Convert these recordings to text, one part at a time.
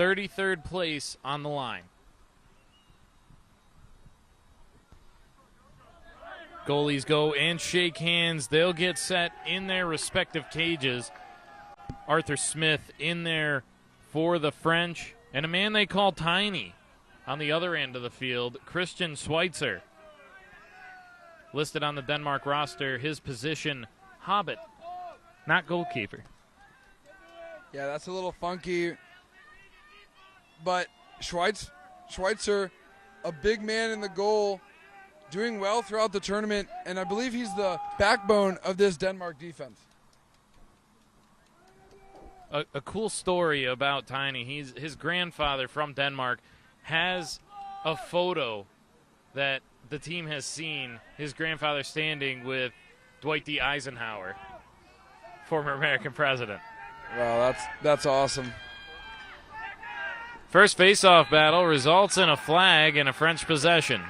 33rd place on the line. Goalies go and shake hands. They'll get set in their respective cages. Arthur Smith in there for the French. And a man they call Tiny on the other end of the field, Christian Schweitzer. Listed on the Denmark roster, his position, Hobbit, not goalkeeper. Yeah, that's a little funky. But Schweitzer, a big man in the goal, doing well throughout the tournament, and I believe he's the backbone of this Denmark defense. A cool story about Tiny. His grandfather from Denmark has a photo that the team has seen, his grandfather standing with Dwight D. Eisenhower, former American president. Wow, that's awesome. First face-off battle results in a flag and a French possession.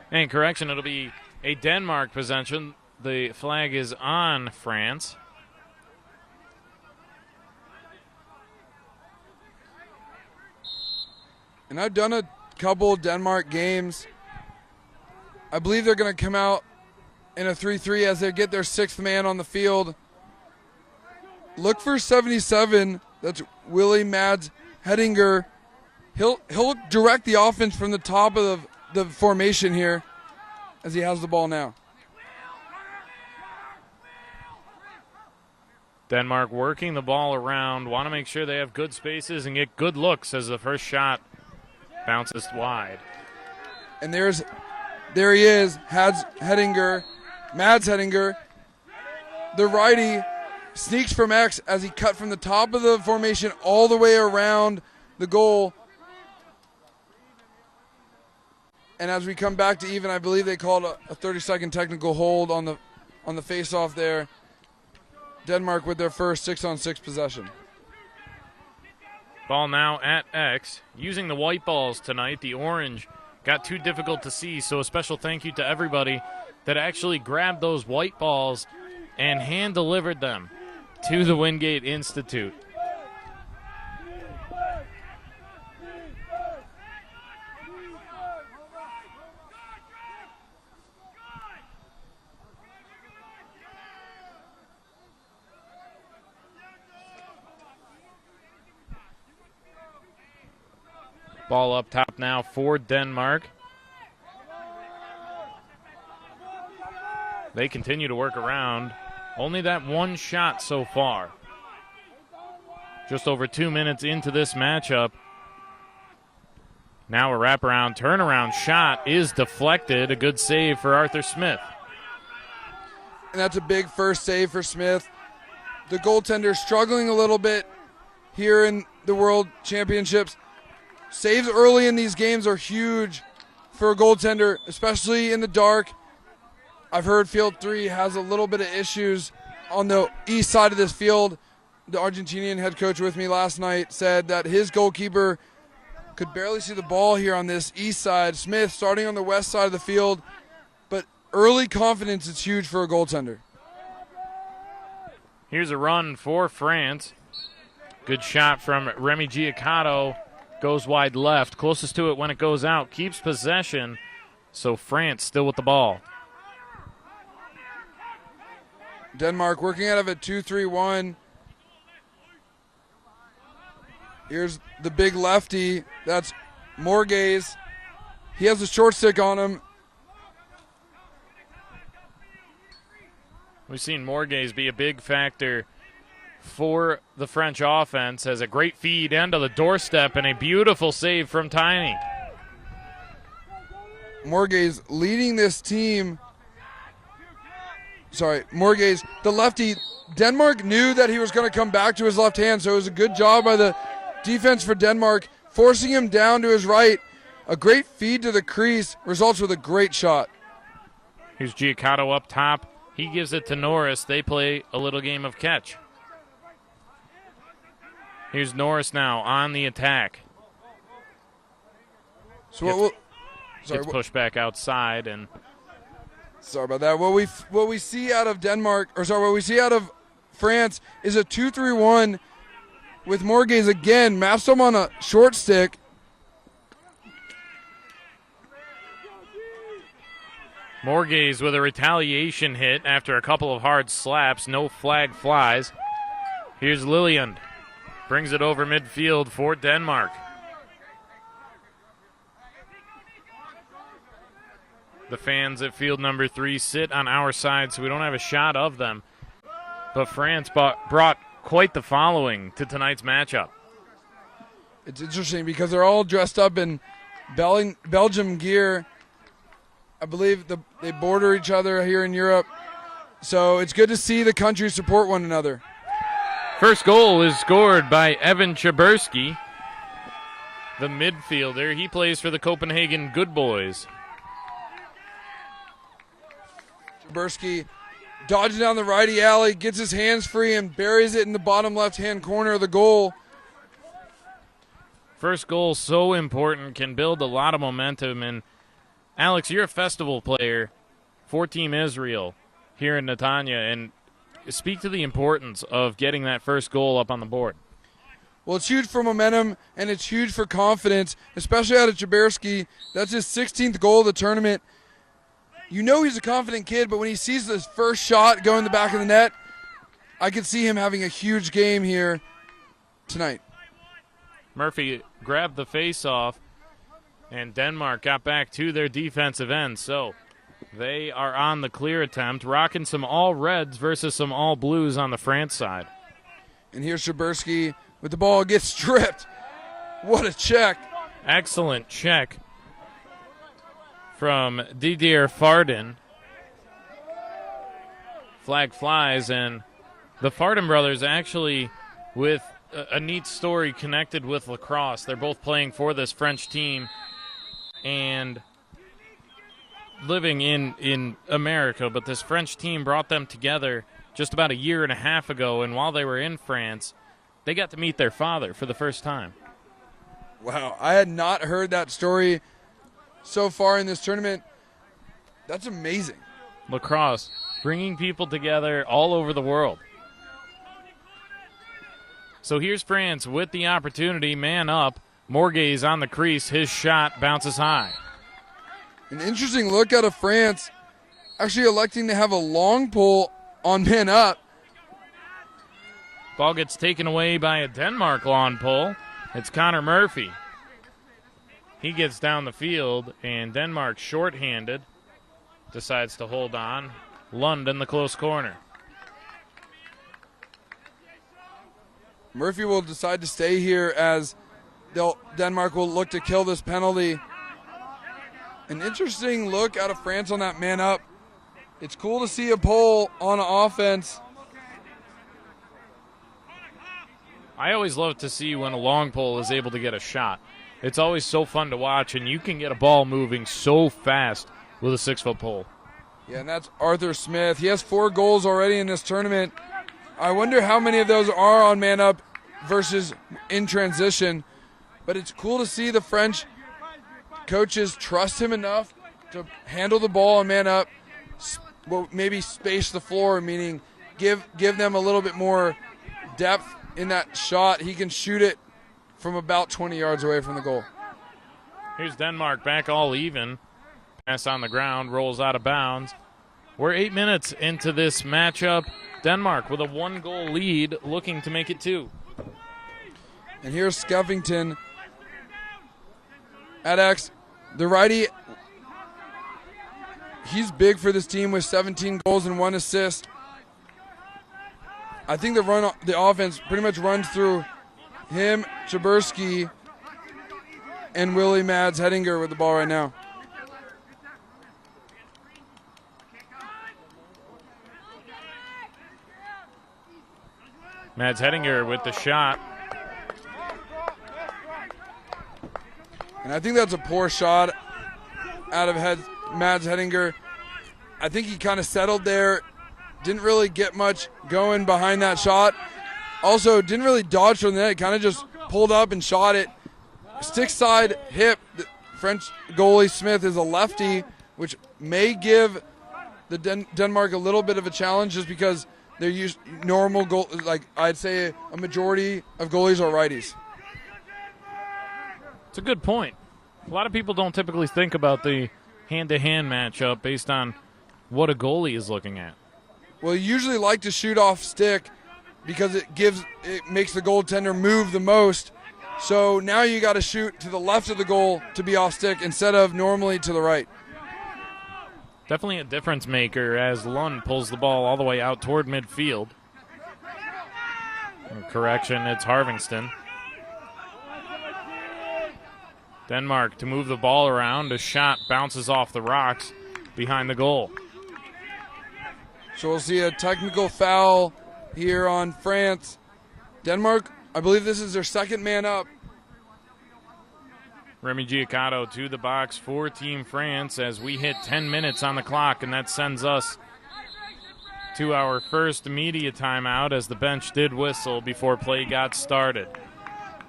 And correction, it'll be a Denmark possession. The flag is on France. And I've done a couple Denmark games. I believe they're going to come out in a 3-3 as they get their sixth man on the field. Look for 77. That's Willie Mads Hedinger. He'll direct the offense from the top of the formation here as he has the ball now. Denmark working the ball around, want to make sure they have good spaces and get good looks as the first shot bounces wide. And there he is, Mads Hedinger. The righty sneaks from X as he cut from the top of the formation all the way around the goal. And as we come back to even, I believe they called a 30-second technical hold on the face-off there. Denmark with their first 6-on-6 possession. Ball now at X. Using the white balls tonight, the orange got too difficult to see, so a special thank you to everybody that actually grabbed those white balls and hand-delivered them to the Wingate Institute. Ball up top now for Denmark. They continue to work around. Only that one shot so far. Just over 2 minutes into this matchup. Now a wraparound turnaround shot is deflected. A good save for Arthur Smith. And that's a big first save for Smith. The goaltender struggling a little bit here in the World Championships. Saves early in these games are huge for a goaltender, especially in the dark. I've heard Field 3 has a little bit of issues on the east side of this field. The Argentinian head coach with me last night said that his goalkeeper could barely see the ball here on this east side. Smith starting on the west side of the field, but early confidence is huge for a goaltender. Here's a run for France. Good shot from Remy Giaccato. Goes wide left. Closest to it when it goes out. Keeps possession. So France still with the ball. Denmark working out of a 2-3-1. Here's the big lefty. That's Morgaze. He has a short stick on him. We've seen Morgaze be a big factor for the French offense. Has a great feed into the doorstep and a beautiful save from Tiny. Morgaze leading this team. Morgaze, the lefty. Denmark knew that he was going to come back to his left hand, so it was a good job by the defense for Denmark, forcing him down to his right. A great feed to the crease, results with a great shot. Here's Giaccato up top. He gives it to Norris. They play a little game of catch. Here's Norris now on the attack. So gets pushed back outside, and sorry about that. What we see out of Denmark, what we see out of France is a 2-3-1 with Morgaze again. Maps him on a short stick. Morgaze with a retaliation hit after a couple of hard slaps. No flag flies. Here's Lilliand. Brings it over midfield for Denmark. The fans at field number 3 sit on our side, so we don't have a shot of them. But France brought quite the following to tonight's matchup. It's interesting because they're all dressed up in Belgium gear. I believe they border each other here in Europe. So it's good to see the countries support one another. First goal is scored by Evan Chaburski, the midfielder. He plays for the Copenhagen Good Boys. Chaburski dodging down the righty alley, gets his hands free and buries it in the bottom left-hand corner of the goal. First goal so important, can build a lot of momentum. And Alex, you're a festival player for Team Israel here in Netanya, and speak to the importance of getting that first goal up on the board. Well, it's huge for momentum, and it's huge for confidence, especially out of Chaburski. That's his 16th goal of the tournament. You know he's a confident kid, but when he sees this first shot go in the back of the net, I could see him having a huge game here tonight. Murphy grabbed the face-off, and Denmark got back to their defensive end. So they are on the clear attempt, rocking some all reds versus some all blues on the France side. And here's Chaburski with the ball, gets stripped. What a check. Excellent check from Didier Farden. Flag flies, and the Farden brothers actually with a neat story connected with Lacrosse. They're both playing for this French team and living in America, but this French team brought them together just about a year and a half ago, and while they were in France, they got to meet their father for the first time. Wow, I had not heard that story so far in this tournament. That's amazing. Lacrosse, bringing people together all over the world. So here's France with the opportunity, man up. Morgaze on the crease, his shot bounces high. An interesting look out of France, actually electing to have a long pull on man up. Ball gets taken away by a Denmark lawn pull. It's Connor Murphy. He gets down the field, and Denmark shorthanded decides to hold on. Lund in the close corner. Murphy will decide to stay here as Denmark will look to kill this penalty. An interesting look out of France on that man up. It's cool to see a pull on offense. I always love to see when a long pole is able to get a shot. It's always so fun to watch, and you can get a ball moving so fast with a 6-foot pole. Yeah, and that's Arthur Smith. He has 4 goals already in this tournament. I wonder how many of those are on man up versus in transition. But it's cool to see the French coaches trust him enough to handle the ball on man up, maybe space the floor, meaning give them a little bit more depth in that shot. He can shoot it from about 20 yards away from the goal. Here's Denmark back all even. Pass on the ground, rolls out of bounds. We're 8 minutes into this matchup. Denmark with a 1-goal lead, looking to make it 2. And here's Skeffington at X. The righty, he's big for this team with 17 goals and 1 assist. I think the offense pretty much runs through him, Chaburski, and Willie Mads Hettinger with the ball right now. Mads Hettinger with the shot. And I think that's a poor shot out of Mads Hettinger. I think he kind of settled there. Didn't really get much going behind that shot. Also, didn't really dodge from the net. Kind of just pulled up and shot it. Stick side hip. The French goalie Smith is a lefty, which may give the Denmark a little bit of a challenge just because they're normal goal. Like I'd say, a majority of goalies are righties. It's a good point. A lot of people don't typically think about the hand-to-hand matchup based on what a goalie is looking at. Well, you usually like to shoot off stick because it makes the goaltender move the most. So now you got to shoot to the left of the goal to be off stick instead of normally to the right. Definitely a difference maker as Lund pulls the ball all the way out toward midfield. Correction, it's Harvingston. Denmark to move the ball around. A shot bounces off the rocks behind the goal. So we'll see a technical foul here on France. Denmark, I believe this is their second man up. Remy Giaccato to the box for Team France as we hit 10 minutes on the clock, and that sends us to our first media timeout as the bench did whistle before play got started.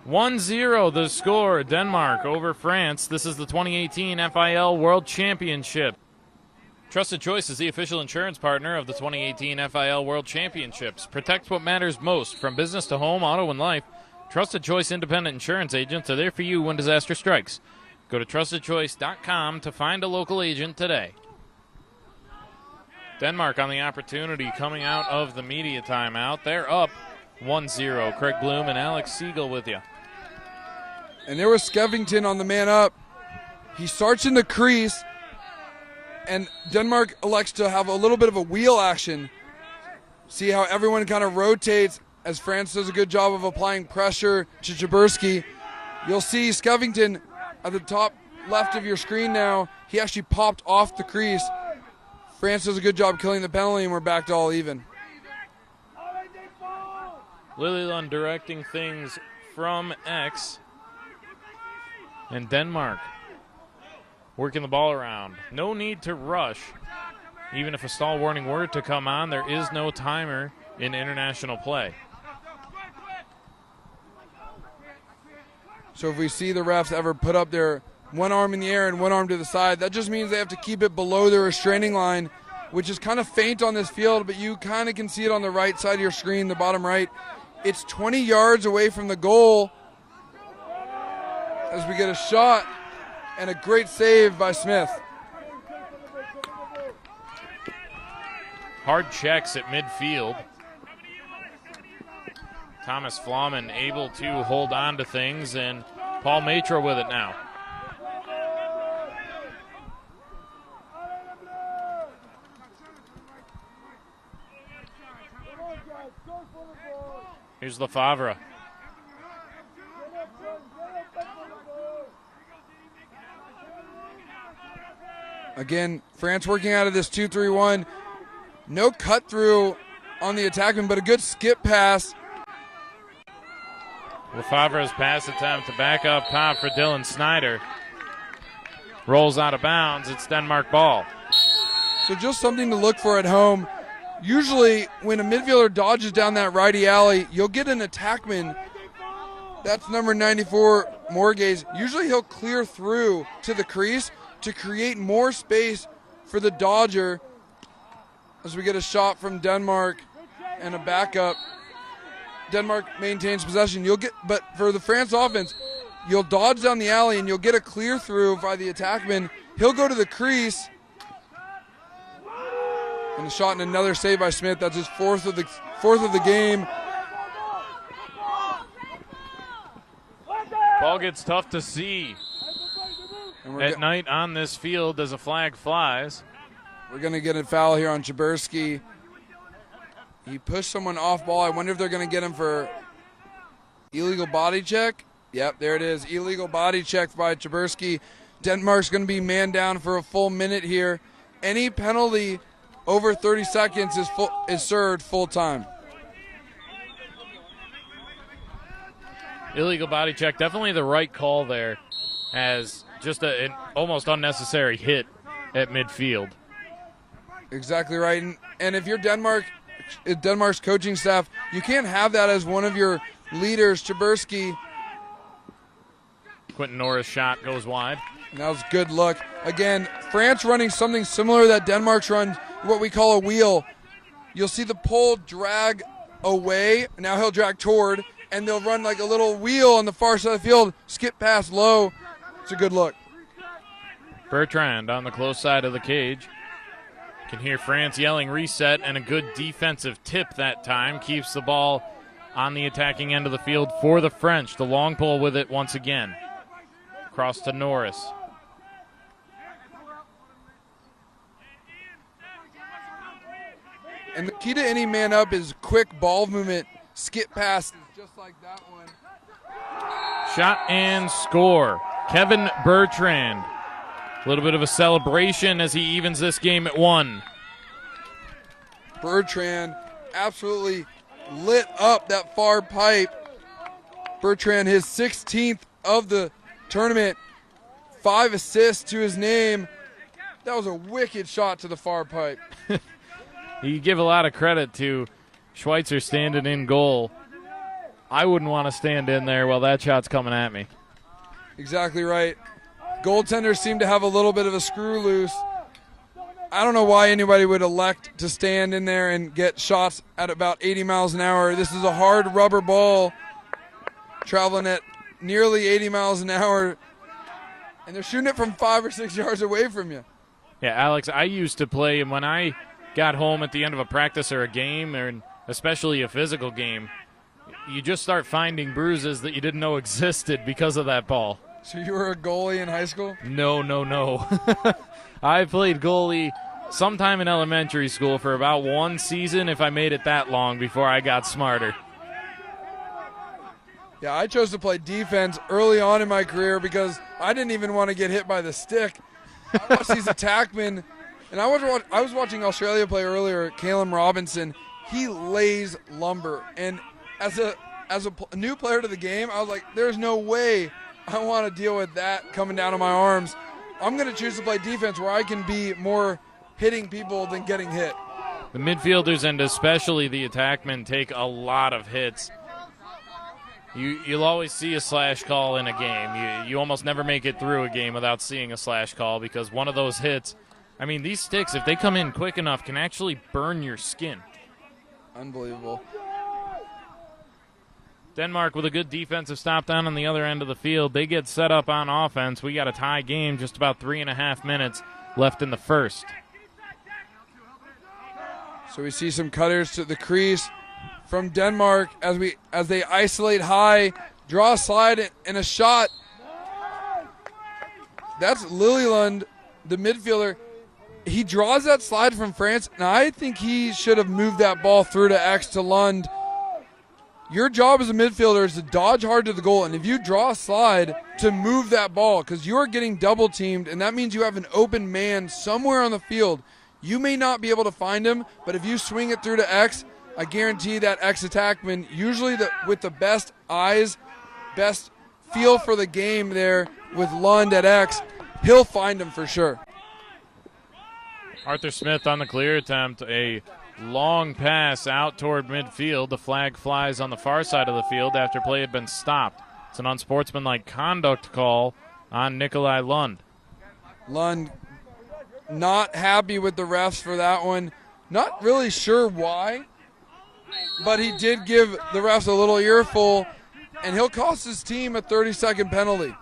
1-0 the score, Denmark over France. This is the 2018 FIL World Championship. Trusted Choice is the official insurance partner of the 2018 FIL World Championships. Protect what matters most, from business to home, auto, and life. Trusted Choice independent insurance agents are there for you when disaster strikes. Go to trustedchoice.com to find a local agent today. Denmark on the opportunity coming out of the media timeout. They're up 1-0. Craig Bloom and Alex Siegel with you. And there was Skevington on the man up. He starts in the crease, and Denmark elects to have a little bit of a wheel action. See how everyone kind of rotates as France does a good job of applying pressure to Jaberski. You'll see Skevington at the top left of your screen now. He actually popped off the crease. France does a good job killing the penalty, and we're back to all even. Lillelund directing things from X. And Denmark working the ball around. No need to rush. Even if a stall warning were to come on, there is no timer in international play. So if we see the refs ever put up their one arm in the air and one arm to the side, that just means they have to keep it below the restraining line, which is kind of faint on this field, but you kind of can see it on the right side of your screen, the bottom right. It's 20 yards away from the goal as we get a shot and a great save by Smith. Hard checks at midfield. Thomas Flauman able to hold on to things, and Paul Matra with it now. Here's Lefavre. Again, France working out of this 2-3-1. No cut through on the attackman, but a good skip pass. Lefavre's pass attempt to back up top for Dylan Snyder. Rolls out of bounds. It's Denmark ball. So just something to look for at home. Usually when a midfielder dodges down that righty alley, you'll get an attackman. That's number 94, Morgaze. Usually he'll clear through to the crease to create more space for the dodger as we get a shot from Denmark and a backup. Denmark maintains possession. But for the France offense, you'll dodge down the alley and you'll get a clear through by the attackman. He'll go to the crease. And a shot and another save by Smith. That's his fourth of the game. Ball gets tough to see at night on this field as a flag flies. We're going to get a foul here on Jaberski. He pushed someone off ball. I wonder if they're going to get him for illegal body check. Yep, there it is. Illegal body check by Jaberski. Denmark's going to be man down for a full minute here. Any penalty over 30 seconds is served full time. Illegal body check, definitely the right call there, as just an almost unnecessary hit at midfield. Exactly right. And if you're Denmark's coaching staff, you can't have that as one of your leaders, Jaberski. Quentin Norris' shot goes wide. And that was good luck. Again, France running something similar that Denmark's run, what we call a wheel. you'll see the pole drag away. Now he'll drag toward, and they'll run like a little wheel on the far side of the field, skip past low. It's a good look. Bertrand on the close side of the cage. Can hear France yelling reset, and a good defensive tip that time keeps the ball on the attacking end of the field for the French. The long pole with it once again. Across to Norris. And the key to any man up is quick ball movement, skip passes, just like that one. Shot and score. Kevin Bertrand. A little bit of a celebration as he evens this game at 1. Bertrand absolutely lit up that far pipe. Bertrand, his 16th of the tournament, 5 assists to his name. That was a wicked shot to the far pipe. You give a lot of credit to Schweitzer standing in goal. I wouldn't want to stand in there while that shot's coming at me. Exactly right. Goaltenders seem to have a little bit of a screw loose. I don't know why anybody would elect to stand in there and get shots at about 80 miles an hour. This is a hard rubber ball traveling at nearly 80 miles an hour, and they're shooting it from 5 or 6 yards away from you. Yeah, Alex, I used to play, and when I got home at the end of a practice or a game, or especially a physical game, you just start finding bruises that you didn't know existed because of that ball. So you were a goalie in high school? No. I played goalie sometime in elementary school for about 1 season, if I made it that long, before I got smarter. Yeah, I chose to play defense early on in my career because I didn't even want to get hit by the stick. I watched these attackmen, and I was watching Australia play earlier, Calum Robinson. He lays lumber, and as a new player to the game, I was like, there's no way I want to deal with that coming down on my arms. I'm going to choose to play defense where I can be more hitting people than getting hit. The midfielders and especially the attackmen take a lot of hits. You'll always see a slash call in a game. You almost never make it through a game without seeing a slash call because one of those hits, I mean, these sticks, if they come in quick enough, can actually burn your skin. Unbelievable. Denmark with a good defensive stop down on the other end of the field. They get set up on offense. We got a tie game, just about 3.5 minutes left in the first. So we see some cutters to the crease from Denmark as they isolate high, draw a slide and a shot. That's Lillelund, the midfielder. He draws that slide from France, and I think he should have moved that ball through to X to Lund. Your job as a midfielder is to dodge hard to the goal, and if you draw a slide, to move that ball because you are getting double teamed, and that means you have an open man somewhere on the field. You may not be able to find him, but if you swing it through to X, I guarantee that X attackman, usually with the best eyes, best feel for the game there with Lund at X, he'll find him for sure. Arthur Smith on the clear attempt, a long pass out toward midfield. The flag flies on the far side of the field after play had been stopped. It's an unsportsmanlike conduct call on Nikolai Lund. Lund not happy with the refs for that one. Not really sure why, but he did give the refs a little earful, and he'll cost his team a 30-second penalty.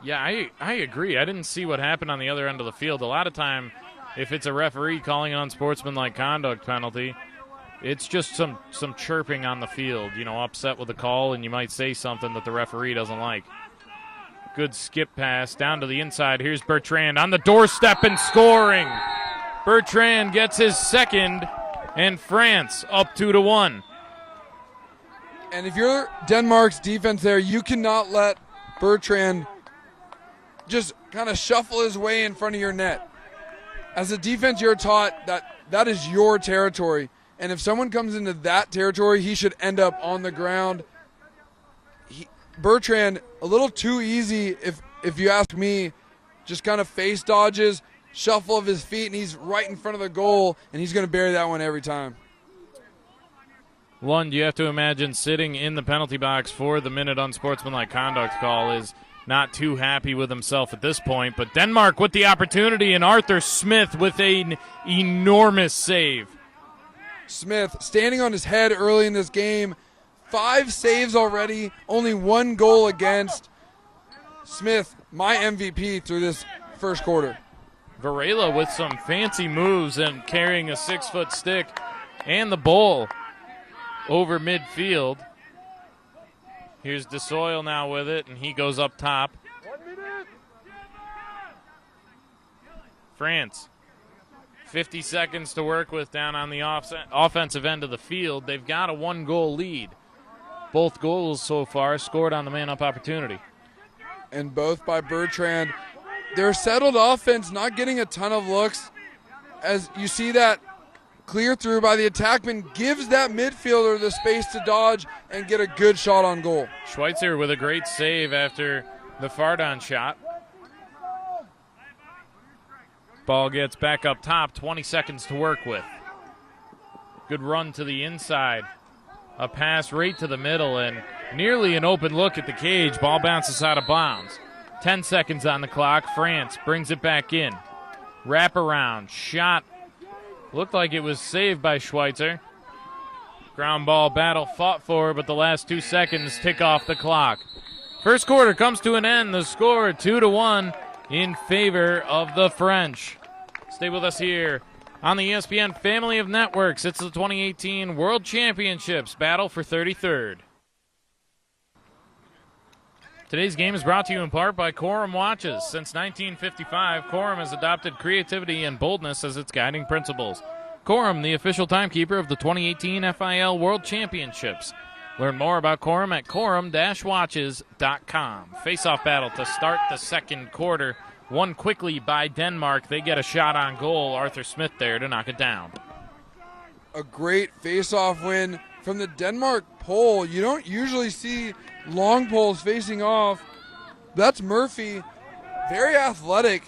Yeah, I agree. I didn't see what happened on the other end of the field. A lot of time, if it's a referee calling an unsportsmanlike conduct penalty, it's just some chirping on the field, upset with the call, and you might say something that the referee doesn't like. Good skip pass down to the inside. Here's Bertrand on the doorstep and scoring. Bertrand gets his second, and France up 2-1. And if you're Denmark's defense there, you cannot let Bertrand just kind of shuffle his way in front of your net. As a defense, you're taught that is your territory. And if someone comes into that territory, he should end up on the ground. Bertrand, a little too easy, if you ask me, just kind of face dodges, shuffle of his feet, and he's right in front of the goal, and he's going to bury that one every time. Lund, you have to imagine sitting in the penalty box for the minute unsportsmanlike conduct call is not too happy with himself at this point. But Denmark with the opportunity, and Arthur Smith with an enormous save. Smith standing on his head early in this game. 5 saves already, only 1 goal against. Smith, my MVP through this first quarter. Varela with some fancy moves and carrying a 6-foot stick and the bowl over midfield. Here's DeSoyle now with it, and he goes up top. France, 50 seconds to work with down on the offensive end of the field. They've got a 1-goal lead. Both goals so far scored on the man-up opportunity. And both by Bertrand. Their settled offense not getting a ton of looks. As you see that clear through by the attackman, gives that midfielder the space to dodge and get a good shot on goal. Schweitzer with a great save after the Fardon shot. Ball gets back up top, 20 seconds to work with. Good run to the inside. A pass right to the middle and nearly an open look at the cage. Ball bounces out of bounds. 10 seconds on the clock. France brings it back in. Wrap around. Shot. Looked like it was saved by Schweitzer. Ground ball battle fought for, but the last 2 seconds tick off the clock. First quarter comes to an end. The score 2-1 in favor of the French. Stay with us here on the ESPN family of networks. It's the 2018 World Championships Battle for 33rd. Today's game is brought to you in part by Corum Watches. Since 1955, Corum has adopted creativity and boldness as its guiding principles. Corum, the official timekeeper of the 2018 FIL World Championships. Learn more about Corum at corum-watches.com. Face-off battle to start the second quarter. Won quickly by Denmark. They get a shot on goal. Arthur Smith there to knock it down. A great face-off win from the Denmark pole. You don't usually see long poles facing off. That's Murphy. Very athletic.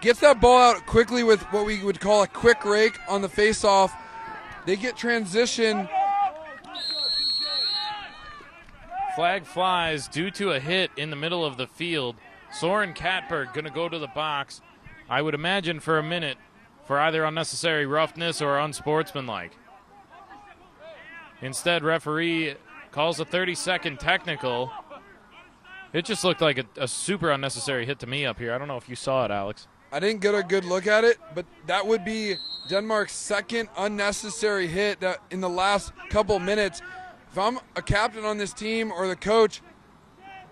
Gets that ball out quickly with what we would call a quick rake on the face-off. They get transition. Flag flies due to a hit in the middle of the field. Soren Katberg going to go to the box, I would imagine for a minute, for either unnecessary roughness or unsportsmanlike. Instead, referee calls a 30-second technical. It just looked like a super unnecessary hit to me up here. I don't know if you saw it, Alex. I didn't get a good look at it, but that would be Denmark's second unnecessary hit that in the last couple minutes. If I'm a captain on this team or the coach,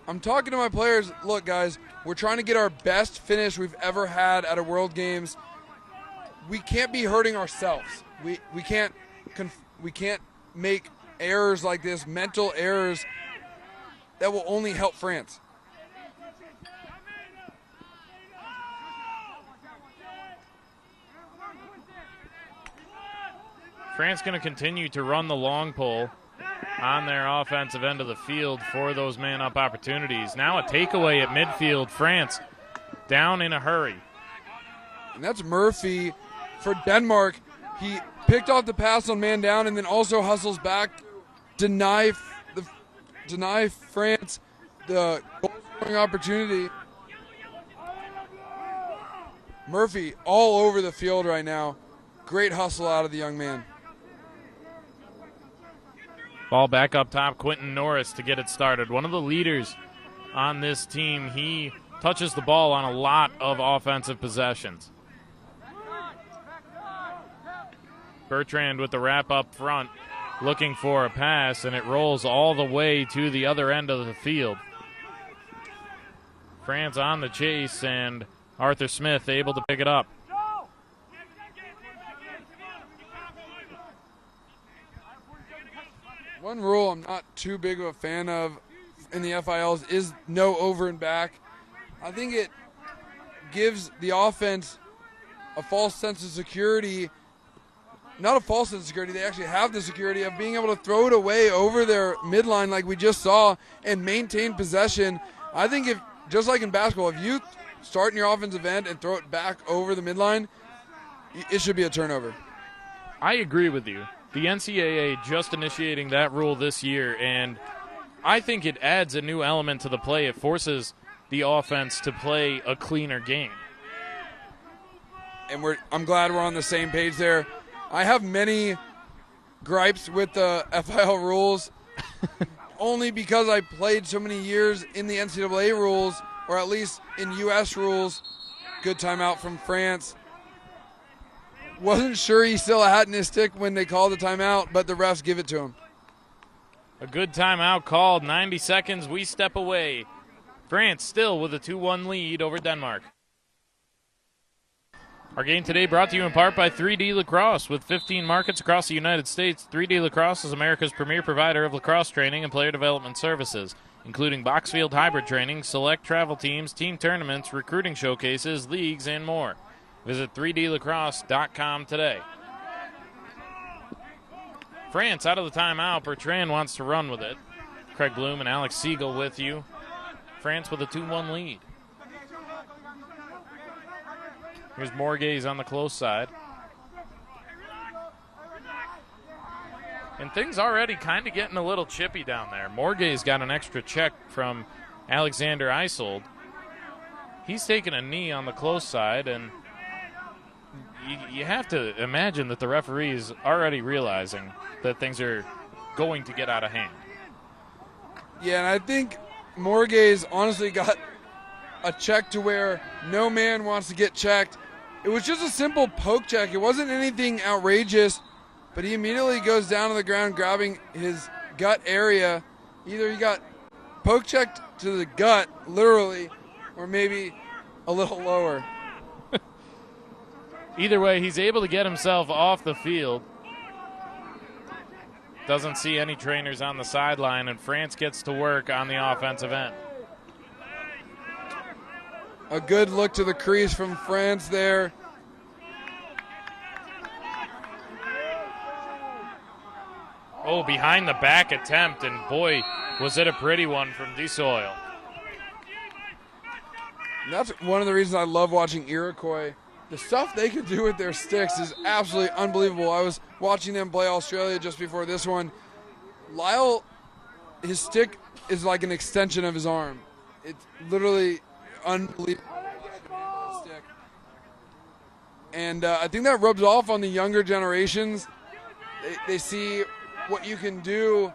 I'm talking to my players, look, guys, we're trying to get our best finish we've ever had at a World Games. We can't be hurting ourselves. We can't make errors like this, mental errors that will only help France. France going to continue to run the long pole on their offensive end of the field for those man-up opportunities. Now a takeaway at midfield. France down in a hurry. And that's Murphy for Denmark. He picked off the pass on man down and then also hustles back, deny France the goal-scoring opportunity. Murphy all over the field right now. Great hustle out of the young man. Ball back up top, Quentin Norris to get it started. One of the leaders on this team. He touches the ball on a lot of offensive possessions. Bertrand with the wrap up front, looking for a pass, and it rolls all the way to the other end of the field. France on the chase, and Arthur Smith able to pick it up. One rule I'm not too big of a fan of in the FILs is no over and back. I think it gives the offense a false sense of security. Not a false sense of security, they actually have the security of being able to throw it away over their midline like we just saw and maintain possession. I think if, just like in basketball, if you start in your offensive end and throw it back over the midline, it should be a turnover. I agree with you. The NCAA just initiating that rule this year, and I think it adds a new element to the play. It forces the offense to play a cleaner game. And I'm glad we're on the same page there. I have many gripes with the FIL rules, only because I played so many years in the NCAA rules, or at least in U.S. rules. Good timeout from France. Wasn't sure he still had it in his stick when they called the timeout, but the refs give it to him. A good timeout called. 90 seconds, we step away. France still with a 2-1 lead over Denmark. Our game today brought to you in part by 3D Lacrosse. With 15 markets across the United States, 3D Lacrosse is America's premier provider of lacrosse training and player development services, including box field hybrid training, select travel teams, team tournaments, recruiting showcases, leagues, and more. Visit 3dlacrosse.com today. France out of the timeout. Bertrand wants to run with it. Craig Bloom and Alex Siegel with you. France with a 2-1 lead. Here's Morgaze on the close side. And things already kind of getting a little chippy down there. Morgaze got an extra check from Alexander Isold. He's taking a knee on the close side, and you have to imagine that the referee is already realizing that things are going to get out of hand. Yeah, and I think Morgaze honestly got a check to where no man wants to get checked. It was just a simple poke check. It wasn't anything outrageous, but he immediately goes down to the ground grabbing his gut area. Either he got poke checked to the gut, literally, or maybe a little lower. Either way, he's able to get himself off the field. Doesn't see any trainers on the sideline, and France gets to work on the offensive end. A good look to the crease from France there. Oh, behind the back attempt, and boy, was it a pretty one from Desoil. That's one of the reasons I love watching Iroquois. The stuff they can do with their sticks is absolutely unbelievable. I was watching them play Australia just before this one. Lyle, his stick is like an extension of his arm. It's literally unbelievable. And I think that rubs off on the younger generations. They see what you can do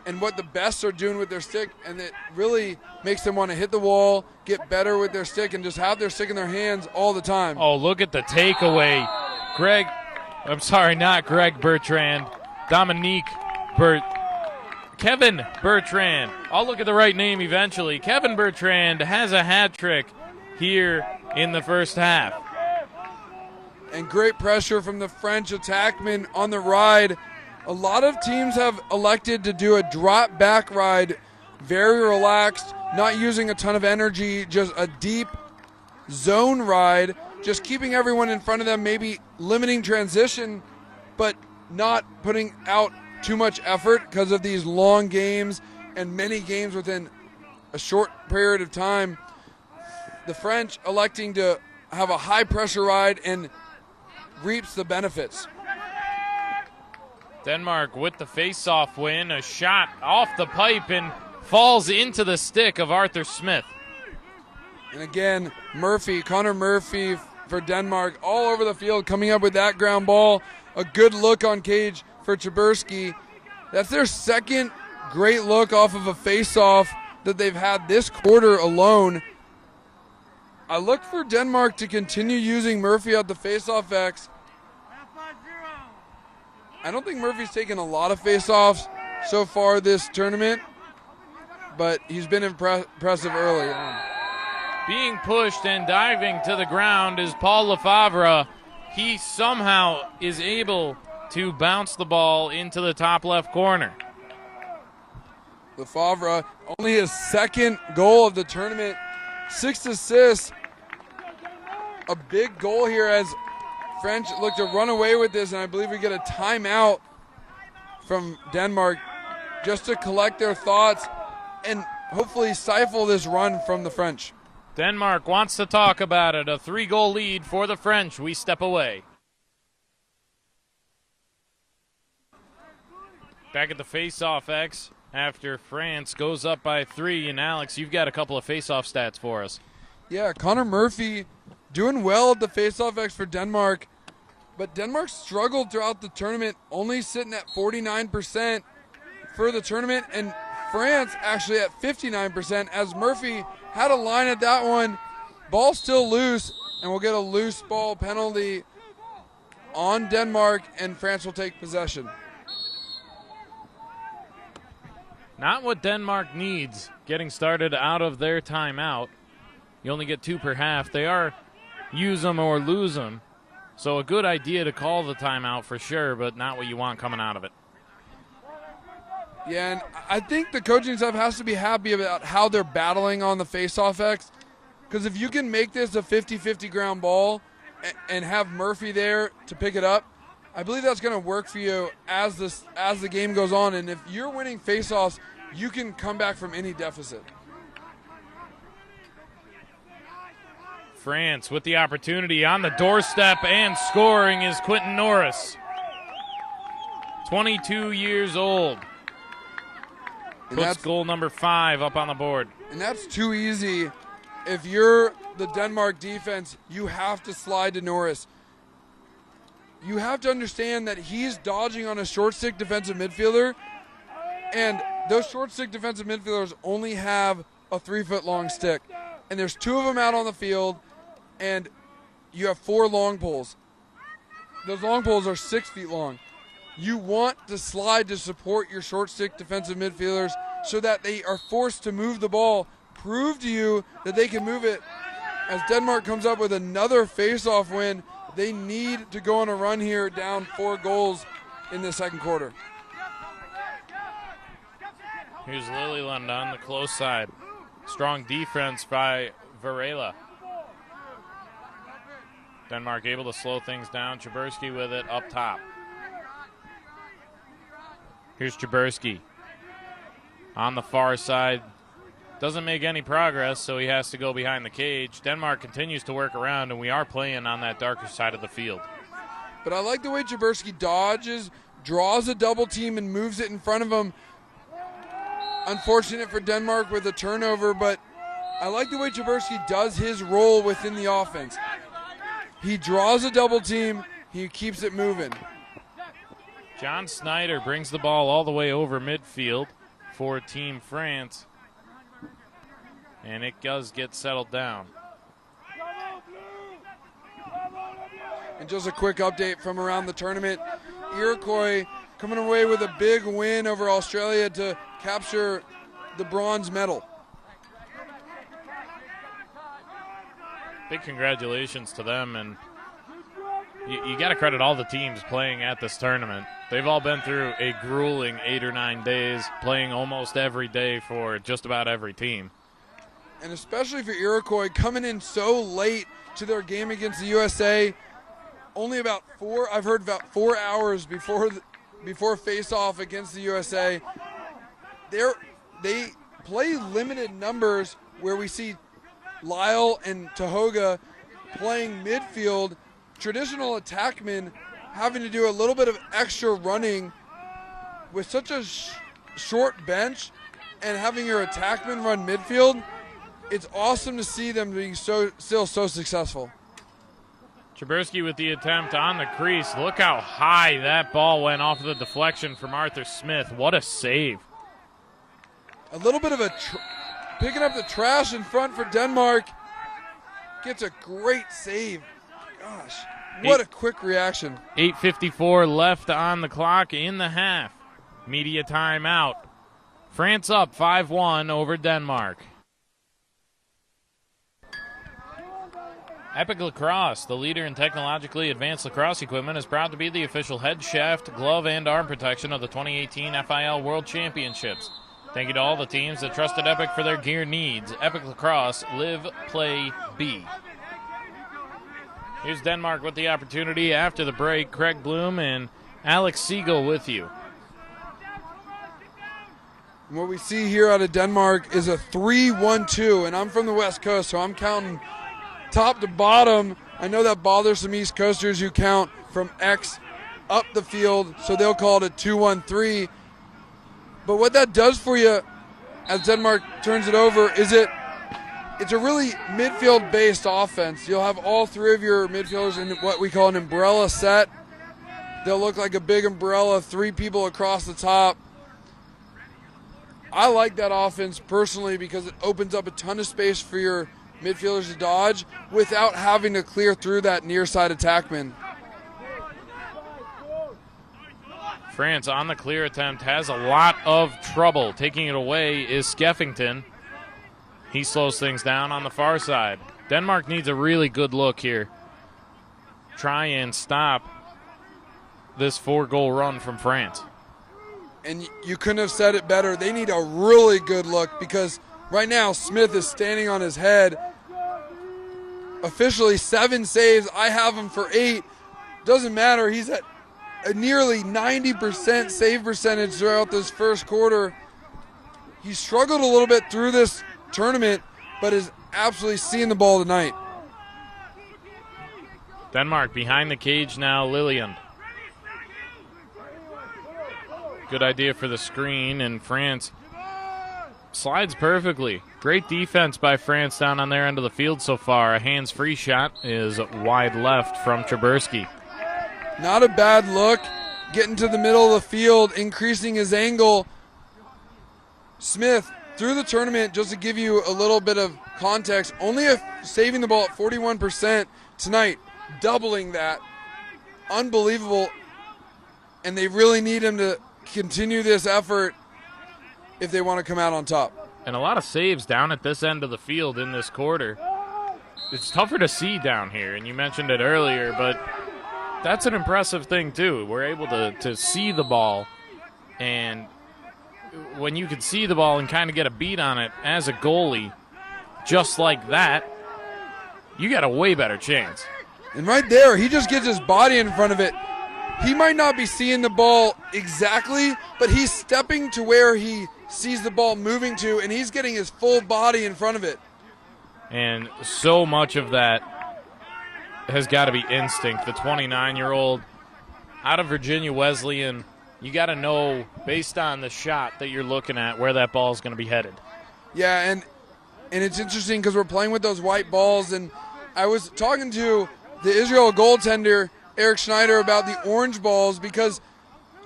and what the best are doing with their stick, and it really makes them want to hit the wall, get better with their stick, and just have their stick in their hands all the time. Oh, look at the takeaway. Not Greg Bertrand. Kevin Bertrand. I'll look at the right name eventually. Kevin Bertrand has a hat trick here in the first half. And great pressure from the French attackman on the ride. A lot of teams have elected to do a drop back ride, very relaxed, not using a ton of energy, just a deep zone ride, just keeping everyone in front of them, maybe limiting transition, but not putting out too much effort because of these long games and many games within a short period of time. The French electing to have a high pressure ride and reaps the benefits. Denmark with the face-off win, a shot off the pipe and falls into the stick of Arthur Smith. And again, Connor Murphy for Denmark all over the field coming up with that ground ball. A good look on cage for Chabursky. That's their second great look off of a face-off that they've had this quarter alone. I look for Denmark to continue using Murphy at the face-off X. I don't think Murphy's taken a lot of face-offs so far this tournament, but he's been impressive early on. Being pushed and diving to the ground is Paul Lefavre. He somehow is able to bounce the ball into the top left corner. Lefavre, only his second goal of the tournament, 6 assists. A big goal here as French look to run away with this, and I believe we get a timeout from Denmark just to collect their thoughts and hopefully stifle this run from the French. Denmark wants to talk about it. A 3-goal lead for the French. We step away. Back at the face-off X, after France goes up by 3. And Alex, you've got a couple of face-off stats for us. Yeah, Connor Murphy doing well at the face-off X for Denmark, but Denmark struggled throughout the tournament, only sitting at 49% for the tournament, and France actually at 59%, as Murphy had a line at that one. Ball still loose, and we'll get a loose ball penalty on Denmark, and France will take possession. Not what Denmark needs getting started out of their timeout. You only get 2 per half. They are use them or lose them. So a good idea to call the timeout for sure, but not what you want coming out of it. Yeah, and I think the coaching staff has to be happy about how they're battling on the face-off X, because if you can make this a 50-50 ground ball and have Murphy there to pick it up, I believe that's going to work for you as the game goes on. And if you're winning face-offs, you can come back from any deficit. France with the opportunity on the doorstep, and scoring is Quentin Norris. 22 years old. Puts goal number 5 up on the board. And that's too easy. If you're the Denmark defense, you have to slide to Norris. You have to understand that he's dodging on a short stick defensive midfielder, and those short stick defensive midfielders only have a 3-foot long stick. And there's 2 of them out on the field, and you have 4 long poles. Those long poles are 6 feet long. You want to slide to support your short stick defensive midfielders so that they are forced to move the ball, prove to you that they can move it. As Denmark comes up with another face-off win, they need to go on a run here, down 4 goals in the second quarter. Here's Lilliland on the close side. Strong defense by Varela. Denmark able to slow things down. Chaburski with it up top. Here's Chaburski on the far side. Doesn't make any progress, so he has to go behind the cage. Denmark continues to work around, and we are playing on that darker side of the field. But I like the way Chaburski dodges, draws a double team, and moves it in front of him. Unfortunate for Denmark with a turnover, but I like the way Chaburski does his role within the offense. He draws a double team, he keeps it moving. John Snyder brings the ball all the way over midfield for Team France. And it does get settled down. And just a quick update from around the tournament. Iroquois coming away with a big win over Australia to capture the bronze medal. Big congratulations to them, and you got to credit all the teams playing at this tournament. They've all been through a grueling 8 or 9 days, playing almost every day for just about every team. And especially for Iroquois, coming in so late to their game against the USA, only about 4 hours before face-off against the USA. They play limited numbers, where we see Lyle and Tahoga playing midfield, traditional attackmen having to do a little bit of extra running with such a short bench, and having your attackmen run midfield. It's awesome to see them being still so successful. Chaburski with the attempt on the crease. Look how high that ball went off of the deflection from Arthur Smith. What a save. A little bit of picking up the trash in front for Denmark. Gets a great save. Gosh, what a quick reaction. 8:54 left on the clock in the half. Media timeout. France up 5-1 over Denmark. Epic Lacrosse, the leader in technologically advanced lacrosse equipment, is proud to be the official head, shaft, glove, and arm protection of the 2018 FIL World Championships. Thank you to all the teams that trusted Epic for their gear needs. Epic Lacrosse, live, play, be. Here's Denmark with the opportunity after the break. Craig Bloom and Alex Siegel with you. And what we see here out of Denmark is a 3-1-2, and I'm from the West Coast, so I'm counting top to bottom. I know that bothers some East Coasters who count from X up the field, so they'll call it a 2-1-3. But what that does for you as Denmark turns it over is it's a really midfield-based offense. You'll have all three of your midfielders in what we call an umbrella set. They'll look like a big umbrella, three people across the top. I like that offense personally because it opens up a ton of space for your midfielders to dodge without having to clear through that near side attackman. France on the clear attempt has a lot of trouble. Taking it away is Skeffington. He slows things down on the far side. Denmark needs a really good look here. Try and stop this 4-goal run from France. And you couldn't have said it better. They need a really good look because right now Smith is standing on his head. Officially 7 saves. I have him for 8. Doesn't matter. He's at a nearly 90% save percentage throughout this first quarter. He struggled a little bit through this tournament, but is absolutely seeing the ball tonight. Denmark behind the cage now, Lillian. Good idea for the screen, and France slides perfectly. Great defense by France down on their end of the field so far. A hands-free shot is wide left from Trabersky. Not a bad look. Getting to the middle of the field, increasing his angle. Smith, through the tournament, just to give you a little bit of context, only saving the ball at 41% tonight, doubling that. Unbelievable. And they really need him to continue this effort if they want to come out on top. And a lot of saves down at this end of the field in this quarter. It's tougher to see down here, and you mentioned it earlier, but that's an impressive thing, too. We're able to see the ball, and when you can see the ball and kind of get a beat on it as a goalie, just like that, you got a way better chance. And right there, he just gets his body in front of it. He might not be seeing the ball exactly, but he's stepping to where he sees the ball moving to, and he's getting his full body in front of it. And so much of that has got to be instinct. The 29-year-old out of Virginia Wesleyan, you got to know based on the shot that you're looking at where that ball is going to be headed. Yeah, and it's interesting because we're playing with those white balls, and I was talking to the Israel goaltender, Eric Schneider, about the orange balls because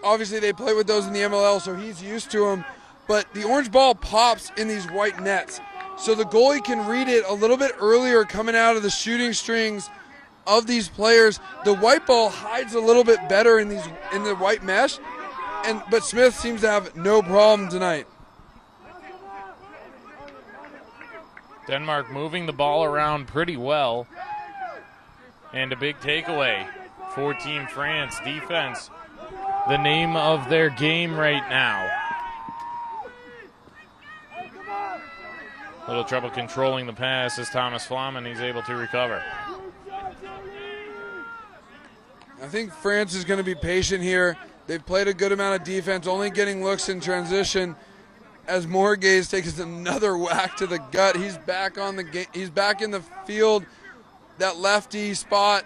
obviously they play with those in the MLL, so he's used to them. But the orange ball pops in these white nets, so the goalie can read it a little bit earlier coming out of the shooting strings of these players. The white ball hides a little bit better in the white mesh, but Smith seems to have no problem tonight. Denmark moving the ball around pretty well. And a big takeaway for Team France. Defense, the name of their game right now. Little trouble controlling the pass as Thomas Flamen, he's able to recover. I think France is going to be patient here. They've played a good amount of defense, only getting looks in transition. As Morgaze takes another whack to the gut, he's back on the game. He's back in the field. That lefty spot.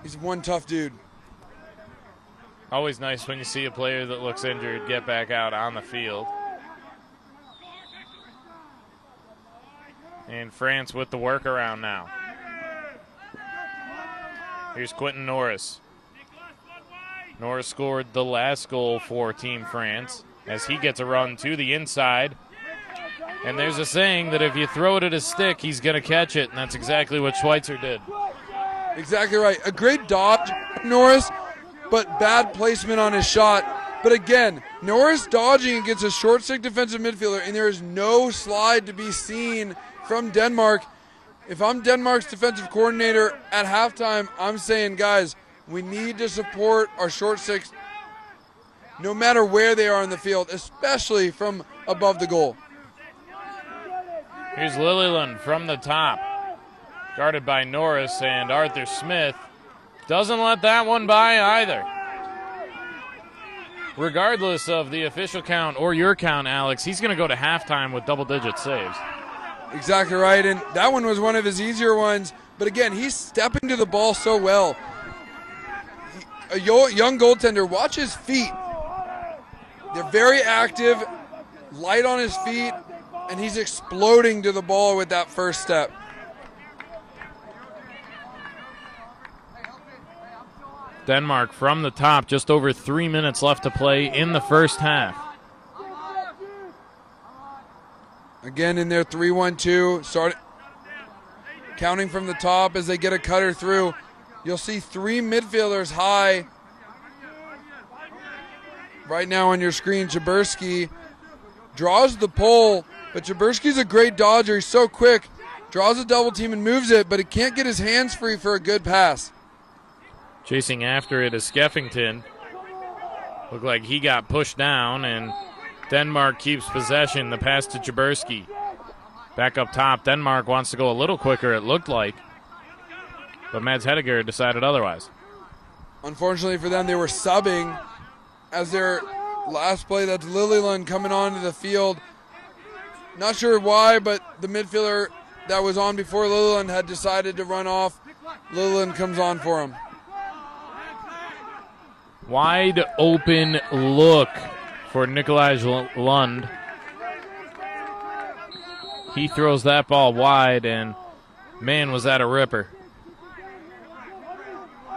He's one tough dude. Always nice when you see a player that looks injured get back out on the field. And France with the workaround now. Here's Quentin Norris. Norris scored the last goal for Team France as he gets a run to the inside. And there's a saying that if you throw it at his stick, he's going to catch it, and that's exactly what Schweitzer did. Exactly right. A great dodge, Norris, but bad placement on his shot. But again, Norris dodging against a short stick defensive midfielder, and there is no slide to be seen from Denmark. If I'm Denmark's defensive coordinator at halftime, I'm saying, guys, we need to support our short sticks no matter where they are in the field, especially from above the goal. Here's Lilliland from the top, guarded by Norris, and Arthur Smith doesn't let that one by either. Regardless of the official count or your count, Alex, he's going to go to halftime with double-digit saves. Exactly right, and that one was one of his easier ones. But again, he's stepping to the ball so well. a young goaltender, watch his feet. They're very active, light on his feet, and he's exploding to the ball with that first step. Denmark from the top, just over 3 minutes left to play in the first half. Again in their 3-1-2, counting from the top as they get a cutter through. You'll see 3 midfielders high. Right now on your screen, Chabursky draws the pole, but Chabursky's a great dodger. He's so quick, draws a double team and moves it, but he can't get his hands free for a good pass. Chasing after it is Skeffington. Looked like he got pushed down, and Denmark keeps possession. The pass to Chabursky. Back up top, Denmark wants to go a little quicker, it looked like. But Mads Hedegaard decided otherwise. Unfortunately for them, they were subbing as their last play. That's Lilylund coming onto the field. Not sure why, but the midfielder that was on before Lilylund had decided to run off. Lilylund comes on for him. Wide open look for Nikolaj Lund. He throws that ball wide, and man, was that a ripper.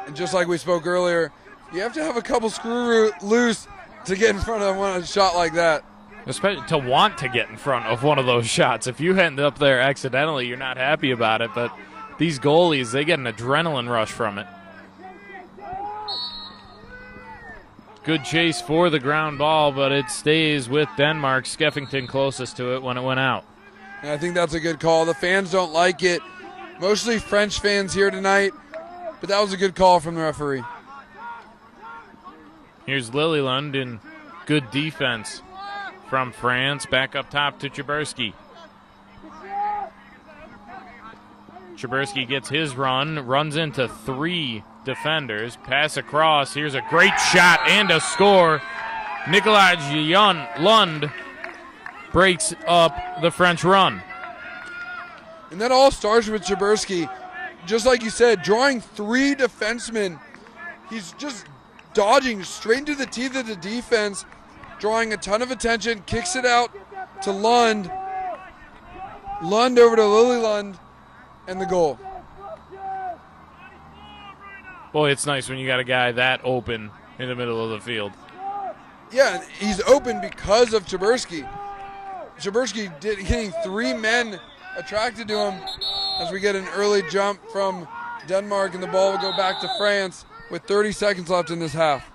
And just like we spoke earlier, you have to have a couple screw loose to get in front of a shot like that. Especially to want to get in front of one of those shots. If you end up there accidentally, you're not happy about it, but these goalies, they get an adrenaline rush from it. Good chase for the ground ball, but it stays with Denmark. Skeffington closest to it when it went out. And I think that's a good call. The fans don't like it. Mostly French fans here tonight, but that was a good call from the referee. Here's Lilylund in good defense from France. Back up top to Chabursky. Chabursky gets his run, runs into 3 defenders. Pass across. Here's a great shot and a score. Nikolaj Lund breaks up the French run. And that all starts with Chabursky. Just like you said, drawing 3 defensemen. He's just dodging straight into the teeth of the defense, drawing a ton of attention, kicks it out to Lund. Lund over to Lilylund, and the goal. Boy, it's nice when you got a guy that open in the middle of the field. Yeah, he's open because of Chabursky. Chabursky hitting 3 men attracted to him as we get an early jump from Denmark, and the ball will go back to France with 30 seconds left in this half.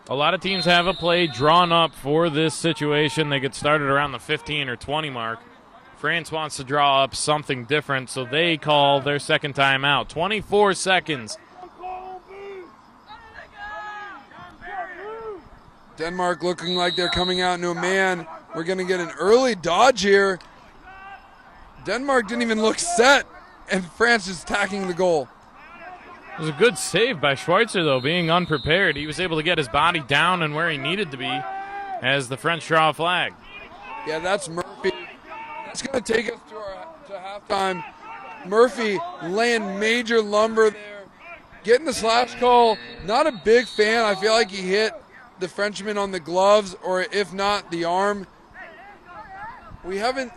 A lot of teams have a play drawn up for this situation. They get started around the 15 or 20 mark. France wants to draw up something different, so they call their second timeout. 24 seconds. Denmark looking like they're coming out into a man. We're going to get an early dodge here. Denmark didn't even look set, and France is attacking the goal. It was a good save by Schweitzer, though, being unprepared. He was able to get his body down and where he needed to be as the French draw a flag. Yeah, that's Murphy. It's going to take us to halftime. Murphy laying major lumber there. Getting the slash call. Not a big fan. I feel like he hit the Frenchman on the gloves, or if not, the arm. We haven't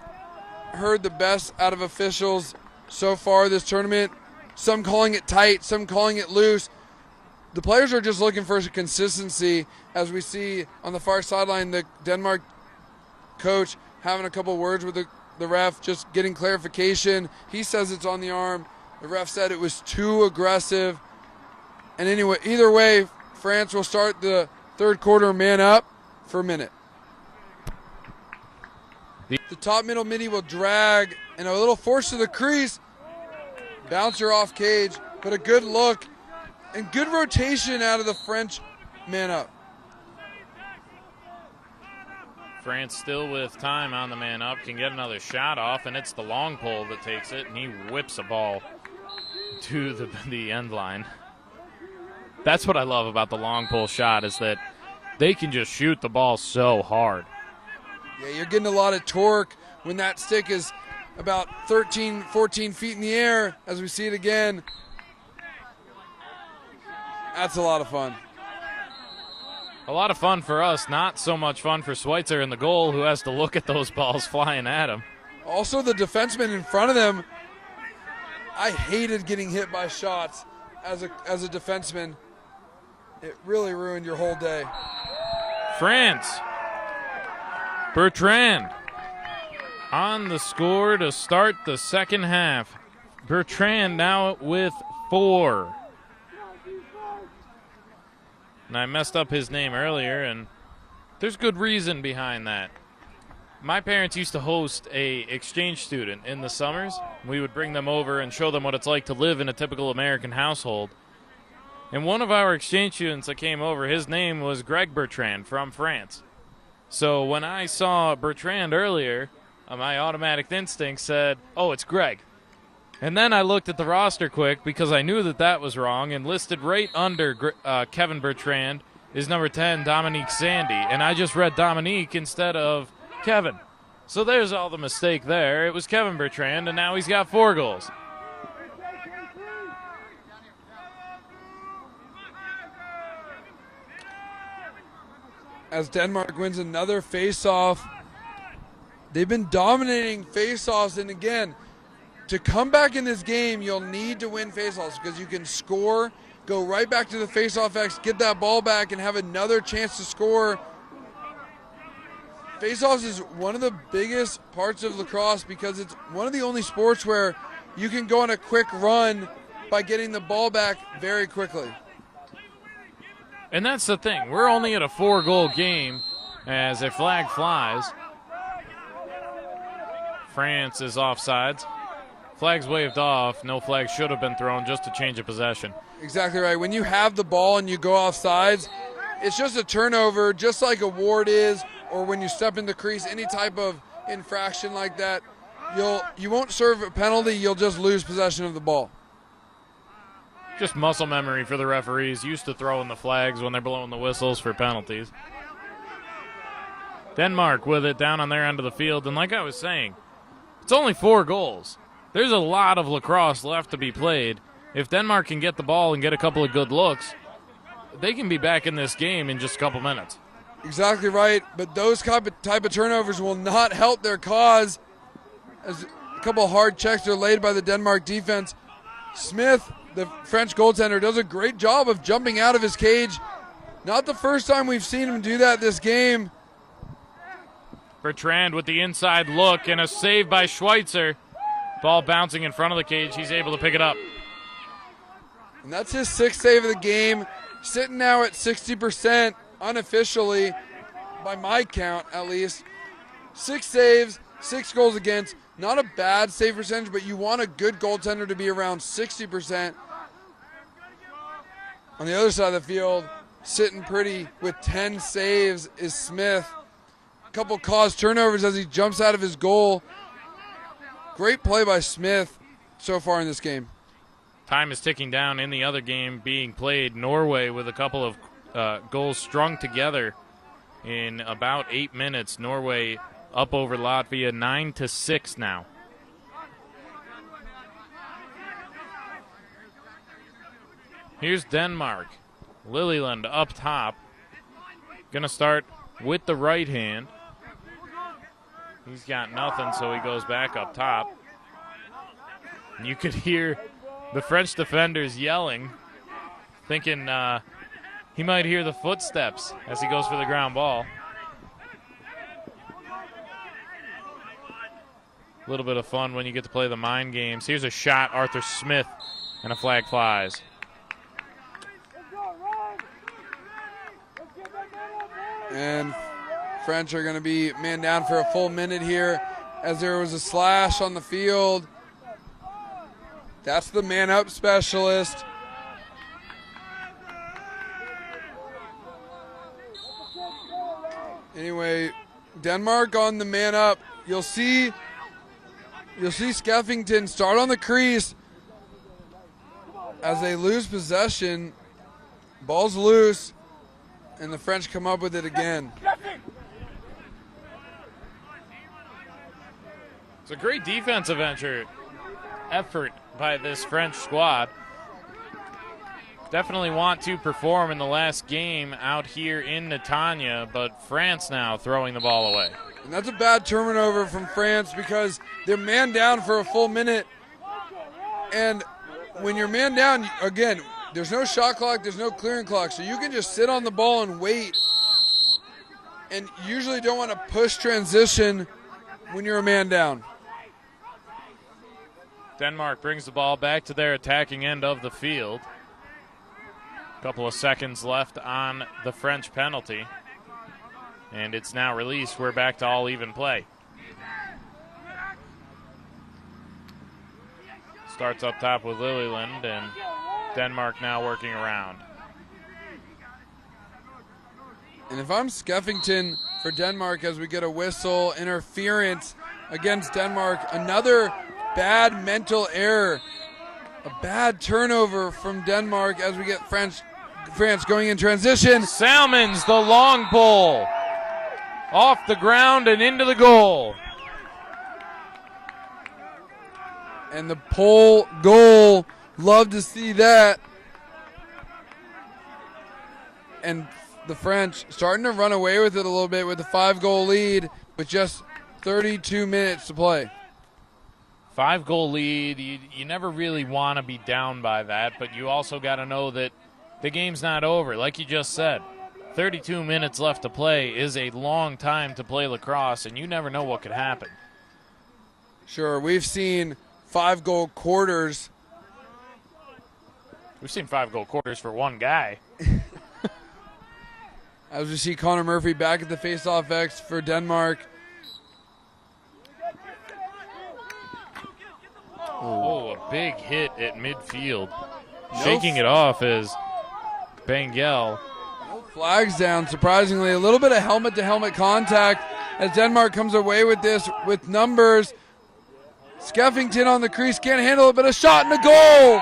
heard the best out of officials so far this tournament. Some calling it tight, some calling it loose. The players are just looking for consistency, as we see on the far sideline the Denmark coach having a couple words with the ref, just getting clarification. He says it's on the arm. The ref said it was too aggressive. And anyway, either way, France will start the third quarter man up for a minute. The top middle midi will drag, and a little force to the crease. Bouncer off cage, but a good look and good rotation out of the French man up. France still with time on the man up, can get another shot off, and it's the long pole that takes it, and he whips a ball to the end line. That's what I love about the long pole shot, is that they can just shoot the ball so hard. Yeah, you're getting a lot of torque when that stick is about 13, 14 feet in the air, as we see it again. That's a lot of fun. A lot of fun for us, not so much fun for Schweitzer in the goal, who has to look at those balls flying at him. Also, the defenseman in front of them, I hated getting hit by shots as a defenseman. It really ruined your whole day. France. Bertrand on the score to start the second half. Bertrand now with 4. And I messed up his name earlier, and there's good reason behind that. My parents used to host a exchange student in the summers. We would bring them over and show them what it's like to live in a typical American household. And one of our exchange students that came over, his name was Greg Bertrand from France. So when I saw Bertrand earlier, my automatic instinct said, oh, it's Greg. And then I looked at the roster quick because I knew that was wrong, and listed right under Kevin Bertrand is number 10, Dominique Sandy. And I just read Dominique instead of Kevin. So there's all the mistake there. It was Kevin Bertrand, and now he's got 4 goals. As Denmark wins another face-off. They've been dominating face-offs, and again, to come back in this game, you'll need to win face-offs because you can score, go right back to the face-off X, get that ball back, and have another chance to score. Face-offs is one of the biggest parts of lacrosse because it's one of the only sports where you can go on a quick run by getting the ball back very quickly. And that's the thing. We're only at a 4-goal game as a flag flies. France is offsides. Flag's waved off. No flag should have been thrown, just a change of possession. Exactly right. When you have the ball and you go offsides, it's just a turnover, just like a ward is, or when you step in the crease, any type of infraction like that. You won't serve a penalty, you'll just lose possession of the ball. Just muscle memory for the referees, used to throwing the flags when they're blowing the whistles for penalties. Denmark with it down on their end of the field, and like I was saying, it's only 4 goals. There's a lot of lacrosse left to be played. If Denmark can get the ball and get a couple of good looks, they can be back in this game in just a couple minutes. Exactly right, but those type of turnovers will not help their cause as a couple of hard checks are laid by the Denmark defense. Smith, the French goaltender, does a great job of jumping out of his cage. Not the first time we've seen him do that this game. Bertrand with the inside look and a save by Schweitzer. Ball bouncing in front of the cage. He's able to pick it up. And that's his 6th save of the game. Sitting now at 60% unofficially, by my count at least. 6 saves, 6 goals against. Not a bad save percentage, but you want a good goaltender to be around 60%. On the other side of the field, sitting pretty with 10 saves is Smith. A couple caused turnovers as he jumps out of his goal. Great play by Smith so far in this game. Time is ticking down in the other game being played. Norway with a couple of goals strung together in about 8 minutes. Norway up over Latvia 9-6 now. Here's Denmark. Lilliland up top. Going to start with the right hand. He's got nothing, so he goes back up top. And you could hear the French defenders yelling, thinking he might hear the footsteps as he goes for the ground ball. A little bit of fun when you get to play the mind games. Here's a shot, Arthur Smith, and a flag flies. And French are going to be man down for a full minute here as there was a slash on the field. That's the man-up specialist. Anyway, Denmark on the man-up. You'll see Skeffington start on the crease as they lose possession. Ball's loose, and the French come up with it again. It's a great defensive effort by this French squad. definitely want to perform in the last game out here in Netanya, but France now throwing the ball away. And that's a bad turnover from France because they're man down for a full minute. And when you're man down, again, there's no shot clock, there's no clearing clock, so you can just sit on the ball and wait. And usually don't want to push transition when you're a man down. Denmark brings the ball back to their attacking end of the field. A couple of seconds left on the French penalty. And it's now released. We're back to all even play. Starts up top with Lilleland, and Denmark now working around. And if I'm Skeffington for Denmark as we get a whistle, interference against Denmark, another bad mental error, a bad turnover from Denmark as we get France going in transition. Salmons, the long pole, off the ground and into the goal. And the pole goal, love to see that. And the French starting to run away with it a little bit with a 5-goal lead with just 32 minutes to play. 5-goal lead, you never really want to be down by that, but you also got to know that the game's not over. Like you just said, 32 minutes left to play is a long time to play lacrosse, and you never know what could happen. Sure, we've seen 5-goal quarters. We've seen 5-goal quarters for one guy. As we see Connor Murphy back at the face-off X for Denmark. Oh, a big hit at midfield. Shaking it off is Bengel. No flags down, surprisingly. A little bit of helmet-to-helmet contact as Denmark comes away with this with numbers. Skeffington on the crease, can't handle it, but a shot and a goal!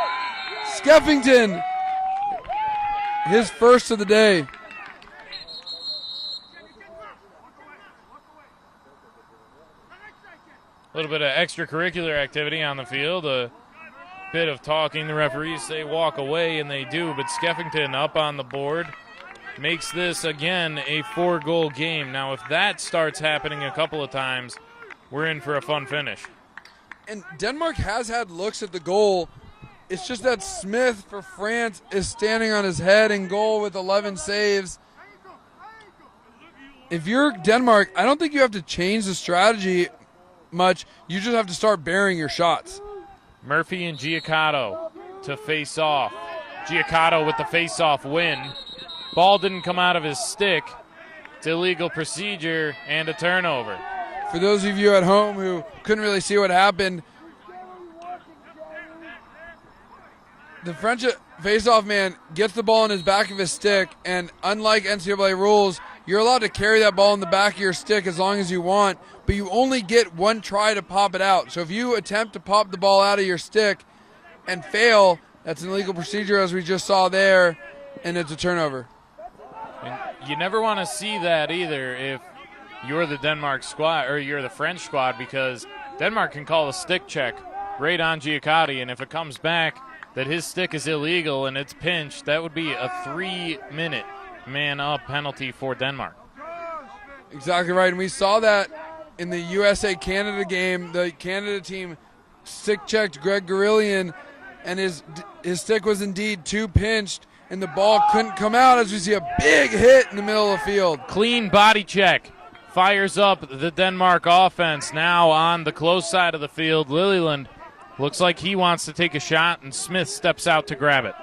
Skeffington, his first of the day. A little bit of extracurricular activity on the field, a bit of talking. The referees say walk away, and they do, but Skeffington up on the board makes this, again, a 4-goal game. Now, if that starts happening a couple of times, we're in for a fun finish. And Denmark has had looks at the goal. It's just that Smith for France is standing on his head in goal with 11 saves. If you're Denmark, I don't think you have to change the strategy much. You just have to start bearing your shots. Murphy and Giacotto to face off. Giacotto with the face-off win. Ball didn't come out of his stick. It's illegal procedure and a turnover. For those of you at home who couldn't really see what happened, the French face-off man gets the ball in his back of his stick, and unlike NCAA rules, you're allowed to carry that ball in the back of your stick as long as you want, but you only get one try to pop it out. So if you attempt to pop the ball out of your stick and fail, that's an illegal procedure as we just saw there, and it's a turnover. And you never want to see that either if you're the Denmark squad or you're the French squad, because Denmark can call a stick check right on Giacotti, and if it comes back that his stick is illegal and it's pinched, that would be a 3-minute man-up penalty for Denmark. Exactly right, and we saw that in the USA-Canada game. The Canada team stick-checked Greg Gorillian, and his stick was indeed too pinched, and the ball couldn't come out as we see a big hit in the middle of the field. Clean body check. Fires up the Denmark offense now on the close side of the field. Lilleland looks like he wants to take a shot, and Smith steps out to grab it.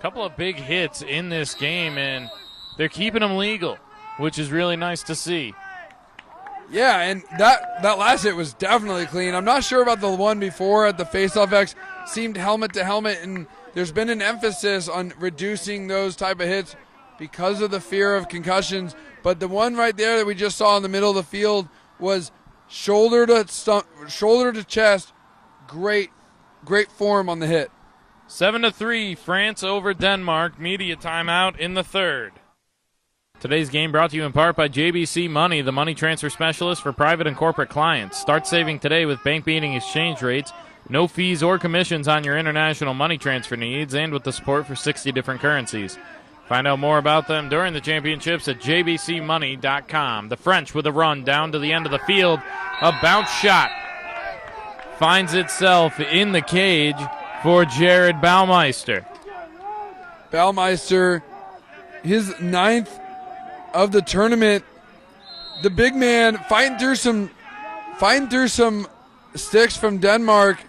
Couple of big hits in this game, and they're keeping them legal, which is really nice to see. Yeah, and that last hit was definitely clean. I'm not sure about the one before at the face-off X. Seemed helmet to helmet, and there's been an emphasis on reducing those type of hits because of the fear of concussions. But the one right there that we just saw in the middle of the field was shoulder to chest. Great form on the hit. 7-3, France over Denmark. Media timeout in the third. Today's game brought to you in part by JBC Money, the money transfer specialist for private and corporate clients. Start saving today with bank-beating exchange rates. No fees or commissions on your international money transfer needs, and with the support for 60 different currencies. Find out more about them during the championships at jbcmoney.com. The French with a run down to the end of the field. A bounce shot finds itself in the cage for Jared Baumeister. Baumeister, his 9th of the tournament. The big man fighting through some sticks from Denmark,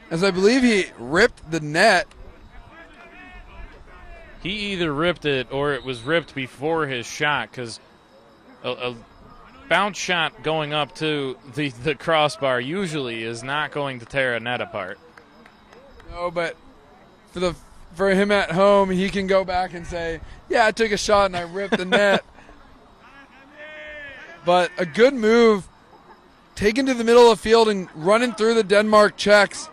as I believe he ripped the net. He either ripped it or it was ripped before his shot, because a bounce shot going up to the crossbar usually is not going to tear a net apart. No, but for him at home, he can go back and say, yeah, I took a shot and I ripped the net. But a good move, taken to the middle of the field and running through the Denmark checks.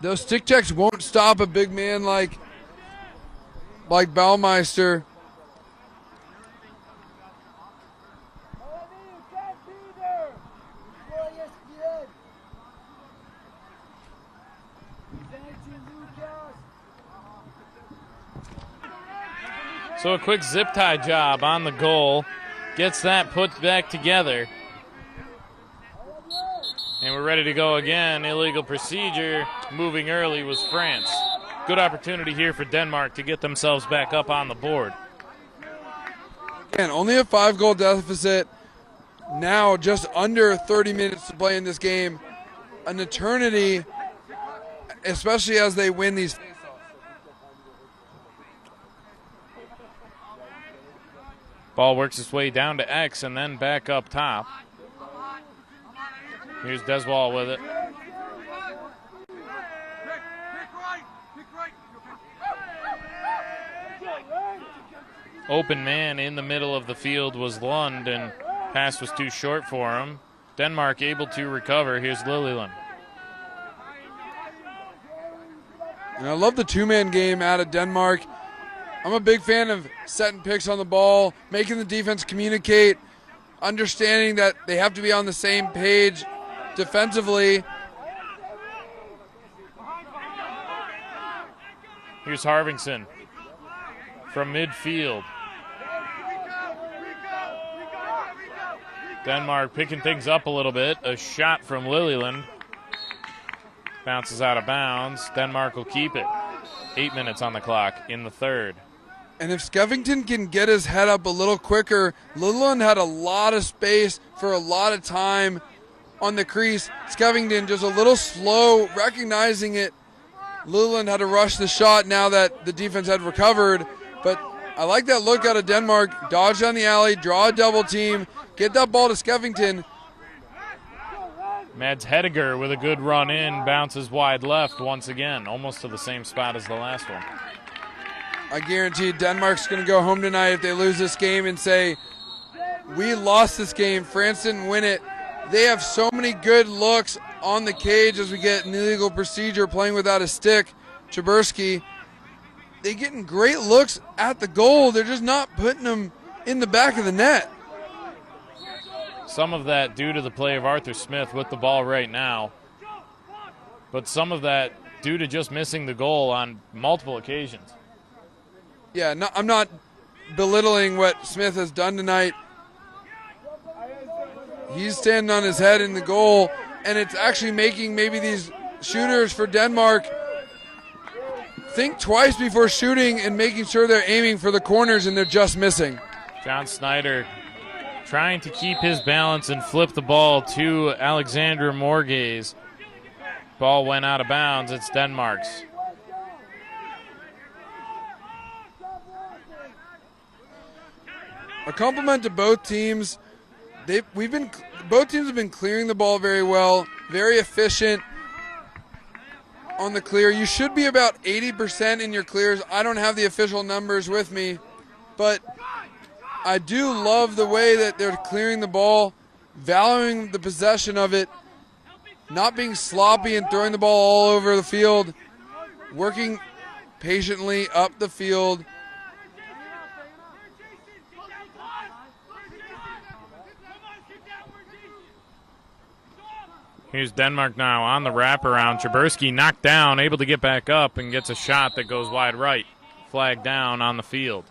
Those stick checks won't stop a big man like Baumeister. So a quick zip tie job on the goal. Gets that put back together. And we're ready to go again. Illegal procedure. Moving early was France. Good opportunity here for Denmark to get themselves back up on the board. Again, only a 5-goal deficit. Now just under 30 minutes to play in this game. An eternity, especially as they win these. Ball works its way down to X and then back up top. Here's Deswall with it. Open man in the middle of the field was Lund, and pass was too short for him. Denmark able to recover. Here's Lilliland. And I love the two-man game out of Denmark. I'm a big fan of setting picks on the ball, making the defense communicate, understanding that they have to be on the same page defensively. Here's Harvingson from midfield. Denmark picking things up a little bit. A shot from Lilliland. Bounces out of bounds. Denmark will keep it. 8 minutes on the clock in the third. And if Skeffington can get his head up a little quicker, Lilliland had a lot of space for a lot of time on the crease. Skeffington just a little slow recognizing it. Lilliland had to rush the shot now that the defense had recovered. But I like that look out of Denmark. Dodge down the alley, draw a double team, get that ball to Skeffington. Mads Hediger with a good run in, bounces wide left once again, almost to the same spot as the last one. I guarantee Denmark's going to go home tonight if they lose this game and say, we lost this game, France didn't win it. They have so many good looks on the cage as we get an illegal procedure playing without a stick. Chabursky, they're getting great looks at the goal. They're just not putting them in the back of the net. Some of that due to the play of Arthur Smith with the ball right now, but some of that due to just missing the goal on multiple occasions. Yeah, no, I'm not belittling what Smith has done tonight. He's standing on his head in the goal, and it's actually making maybe these shooters for Denmark think twice before shooting and making sure they're aiming for the corners and they're just missing. John Snyder trying to keep his balance and flip the ball to Alexander Morgaze. Ball went out of bounds. It's Denmark's. A compliment to both teams. Both teams have been clearing the ball very well, very efficient on the clear. You should be about 80% in your clears. I don't have the official numbers with me, but I do love the way that they're clearing the ball, valuing the possession of it, not being sloppy and throwing the ball all over the field, working patiently up the field. Here's Denmark now on the wraparound. Chaburski knocked down, able to get back up, and gets a shot that goes wide right. Flag down on the field.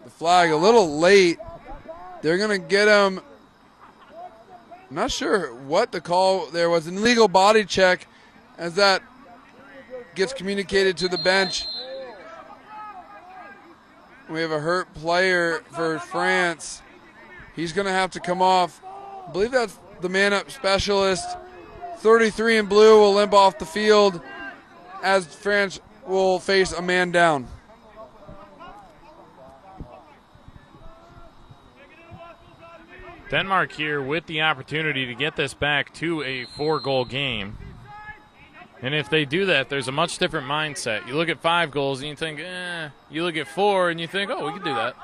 The flag a little late. They're going to get him. I'm not sure what the call there was. An illegal body check as that gets communicated to the bench. We have a hurt player for France. He's going to have to come off. I believe that's the man-up specialist. 33 in blue will limp off the field as France will face a man down. Denmark here with the opportunity to get this back to a 4-goal game. And if they do that, there's a much different mindset. You look at 5 goals and you think, You look at 4 and you think, we can do that.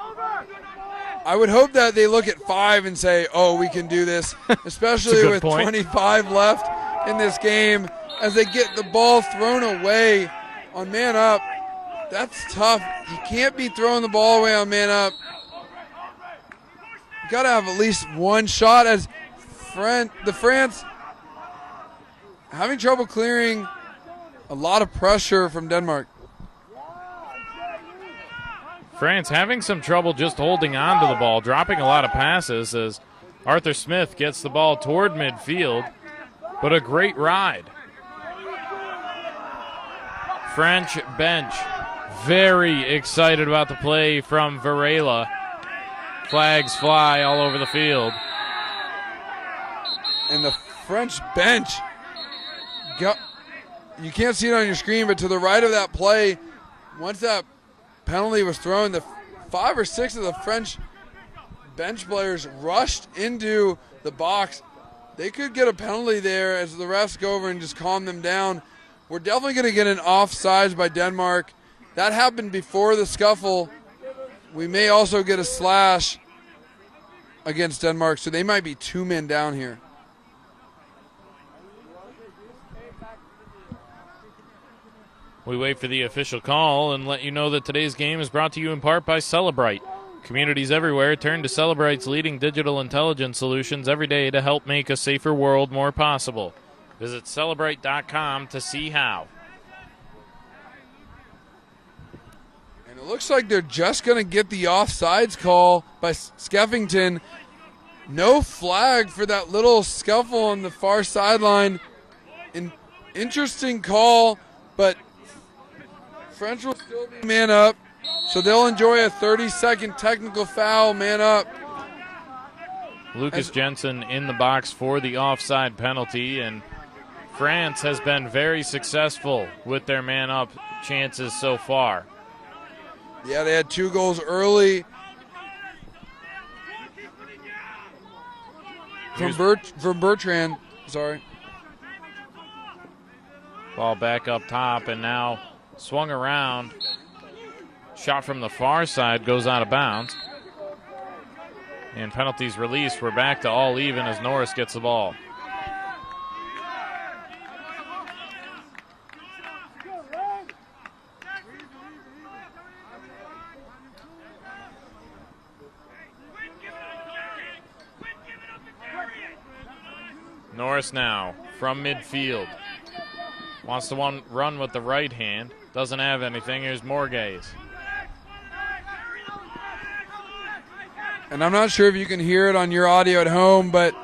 I would hope that they look at 5 and say, we can do this, especially with 25 left in this game as they get the ball thrown away on man up. That's tough. You can't be throwing the ball away on man up. You got to have at least one shot as the France having trouble clearing a lot of pressure from Denmark. France having some trouble just holding on to the ball, dropping a lot of passes as Arthur Smith gets the ball toward midfield, but a great ride. French bench very excited about the play from Varela. Flags fly all over the field. And the French bench, you can't see it on your screen, but to the right of that play, once that penalty was thrown, the 5 or 6 of the French bench players rushed into the box. They could get a penalty there as the refs go over and just calm them down. We're definitely going to get an offsides by Denmark. That happened before the scuffle. We may also get a slash against Denmark, so they might be 2 men down here. We wait for the official call and let you know that today's game is brought to you in part by Celebrite. Communities everywhere turn to Celebrite's leading digital intelligence solutions every day to help make a safer world more possible. Visit Celebrite.com to see how. And it looks like they're just going to get the offsides call by Skeffington. No flag for that little scuffle on the far sideline. An interesting call, but French will still be man up, so they'll enjoy a 30-second technical foul, man up. Lucas Jensen in the box for the offside penalty, and France has been very successful with their man up chances so far. Yeah, they had 2 goals early from Bertrand. Sorry. Ball back up top and now swung around. Shot from the far side goes out of bounds. And penalties released. We're back to all even as Norris gets the ball. Norris now from midfield. Wants to run with the right hand. Doesn't have anything. Here's Morgaze. And I'm not sure if you can hear it on your audio at home, but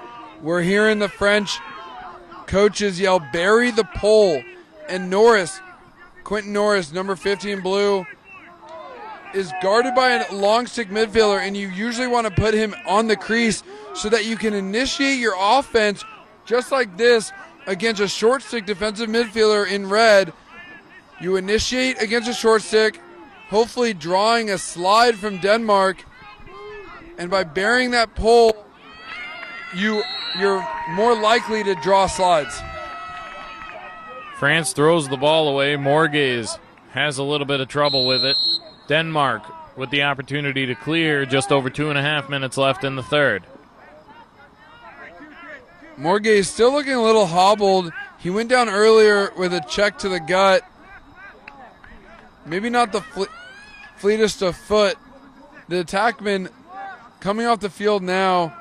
we're hearing the French coaches yell, "Bury the pole." And Norris, Quentin Norris, number 50 in blue, is guarded by a long stick midfielder, and you usually want to put him on the crease so that you can initiate your offense just like this against a short stick defensive midfielder in red. You initiate against a short stick, hopefully drawing a slide from Denmark, and by burying that pole, you're more likely to draw slides. France throws the ball away. Morgaze has a little bit of trouble with it. Denmark with the opportunity to clear. Just over 2.5 minutes left in the third. Morgaze still looking a little hobbled. He went down earlier with a check to the gut. Maybe not the fleetest of foot. The attackman coming off the field now.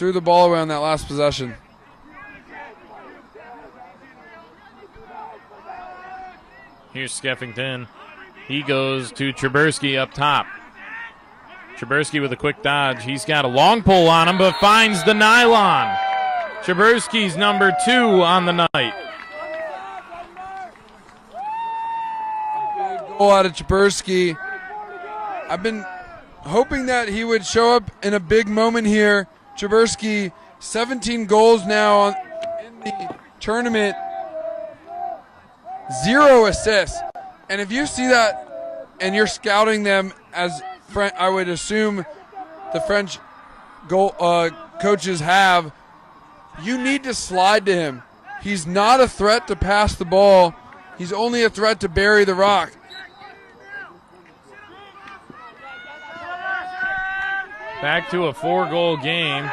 threw the ball away on that last possession. Here's Skeffington. He goes to Traberski up top. Traberski with a quick dodge. He's got a long pull on him, but finds the nylon. Traberski's number 2 on the night. Good goal out of Traberski. I've been hoping that he would show up in a big moment here. Traberski, 17 goals now in the tournament, 0 assists. And if you see that and you're scouting them, as I would assume the French goal coaches have, you need to slide to him. He's not a threat to pass the ball. He's only a threat to bury the rock. Back to a 4-goal game.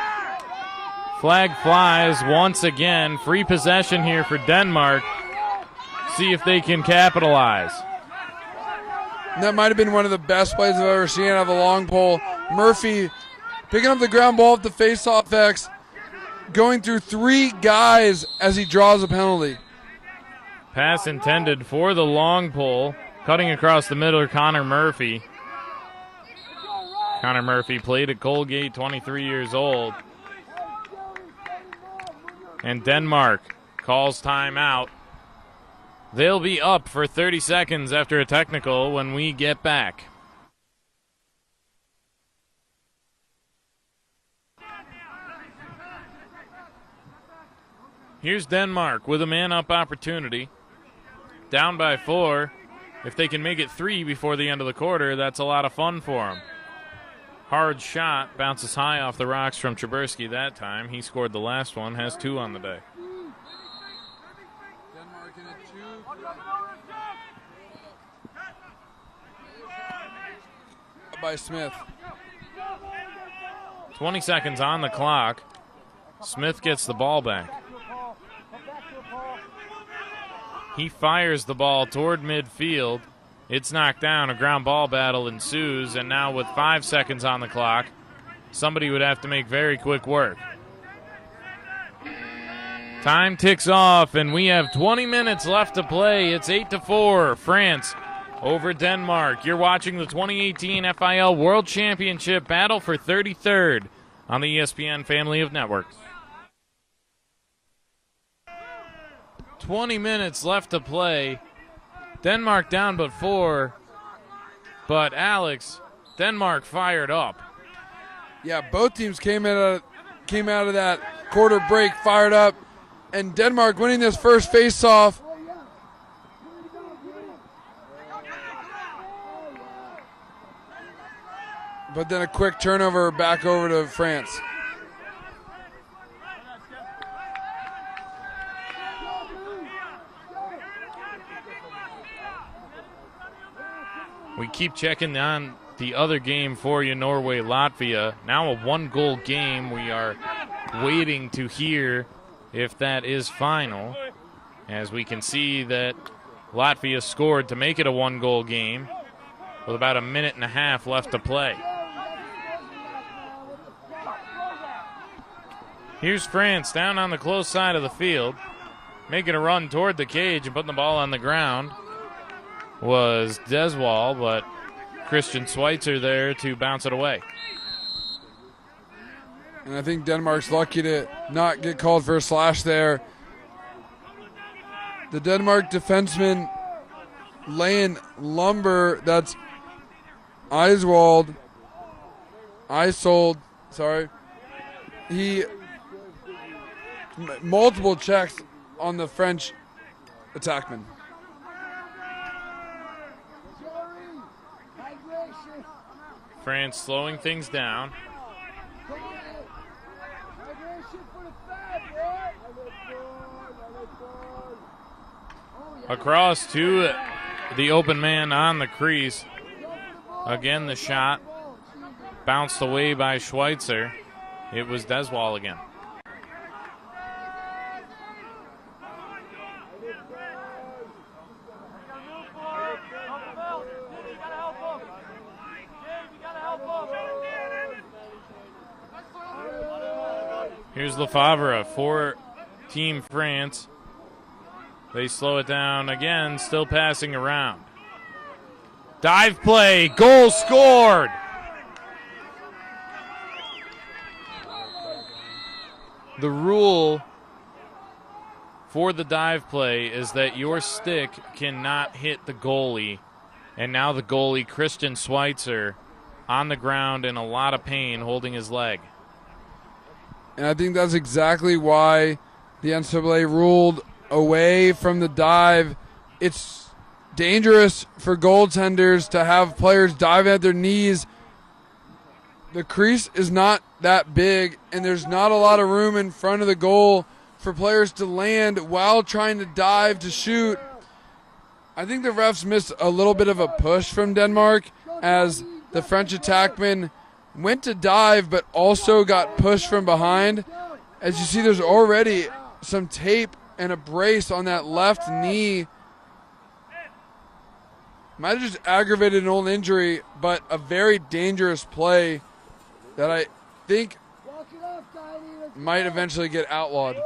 Flag flies once again. Free possession here for Denmark. See if they can capitalize. And that might have been one of the best plays I've ever seen out of a long pole. Murphy picking up the ground ball at the face-off X, going through 3 guys as he draws a penalty. Pass intended for the long pole. Cutting across the middle, Connor Murphy. Connor Murphy played at Colgate, 23 years old. And Denmark calls timeout. They'll be up for 30 seconds after a technical when we get back. Here's Denmark with a man-up opportunity. Down by 4. If they can make it 3 before the end of the quarter, that's a lot of fun for them. Hard shot, bounces high off the rocks from Traberski that time. He scored the last one, has 2 on the day. Denmark in a 2 by Smith. 20 seconds on the clock. Smith gets the ball back. He fires the ball toward midfield. It's knocked down. A ground ball battle ensues, and now with 5 seconds on the clock, somebody would have to make very quick work. Time ticks off, and we have 20 minutes left to play. It's 8-4, France over Denmark. You're watching the 2018 FIL World Championship battle for 33rd on the ESPN family of networks. 20 minutes left to play. Denmark down but 4. But Alex, Denmark fired up. Yeah, both teams came out of that quarter break fired up, and Denmark winning this first face-off. But then a quick turnover back over to France. We keep checking on the other game for you, Norway-Latvia. Now a 1-goal game. We are waiting to hear if that is final, as we can see that Latvia scored to make it a 1-goal game with about a minute and a half left to play. Here's France down on the close side of the field, making a run toward the cage and putting the ball on the ground. Was Deswal, but Christian Schweitzer there to bounce it away. And I think Denmark's lucky to not get called for a slash there. The Denmark defenseman laying lumber, that's Isold, sorry. He multiple checks on the French attackman. France slowing things down. Across to the open man on the crease. Again, the shot bounced away by Schweitzer. It was Deswal again. Here's Lefebvre for Team France. They slow it down again, still passing around. Dive play, goal scored. The rule for the dive play is that your stick cannot hit the goalie. And now the goalie, Christian Schweitzer, on the ground in a lot of pain, holding his leg. And I think that's exactly why the NCAA ruled away from the dive. It's dangerous for goaltenders to have players dive at their knees. The crease is not that big, and there's not a lot of room in front of the goal for players to land while trying to dive to shoot. I think the refs missed a little bit of a push from Denmark as the French attackman went to dive but also got pushed from behind. As you see, there's already some tape and a brace on that left knee. Might have just aggravated an old injury, but a very dangerous play that I think might eventually get outlawed.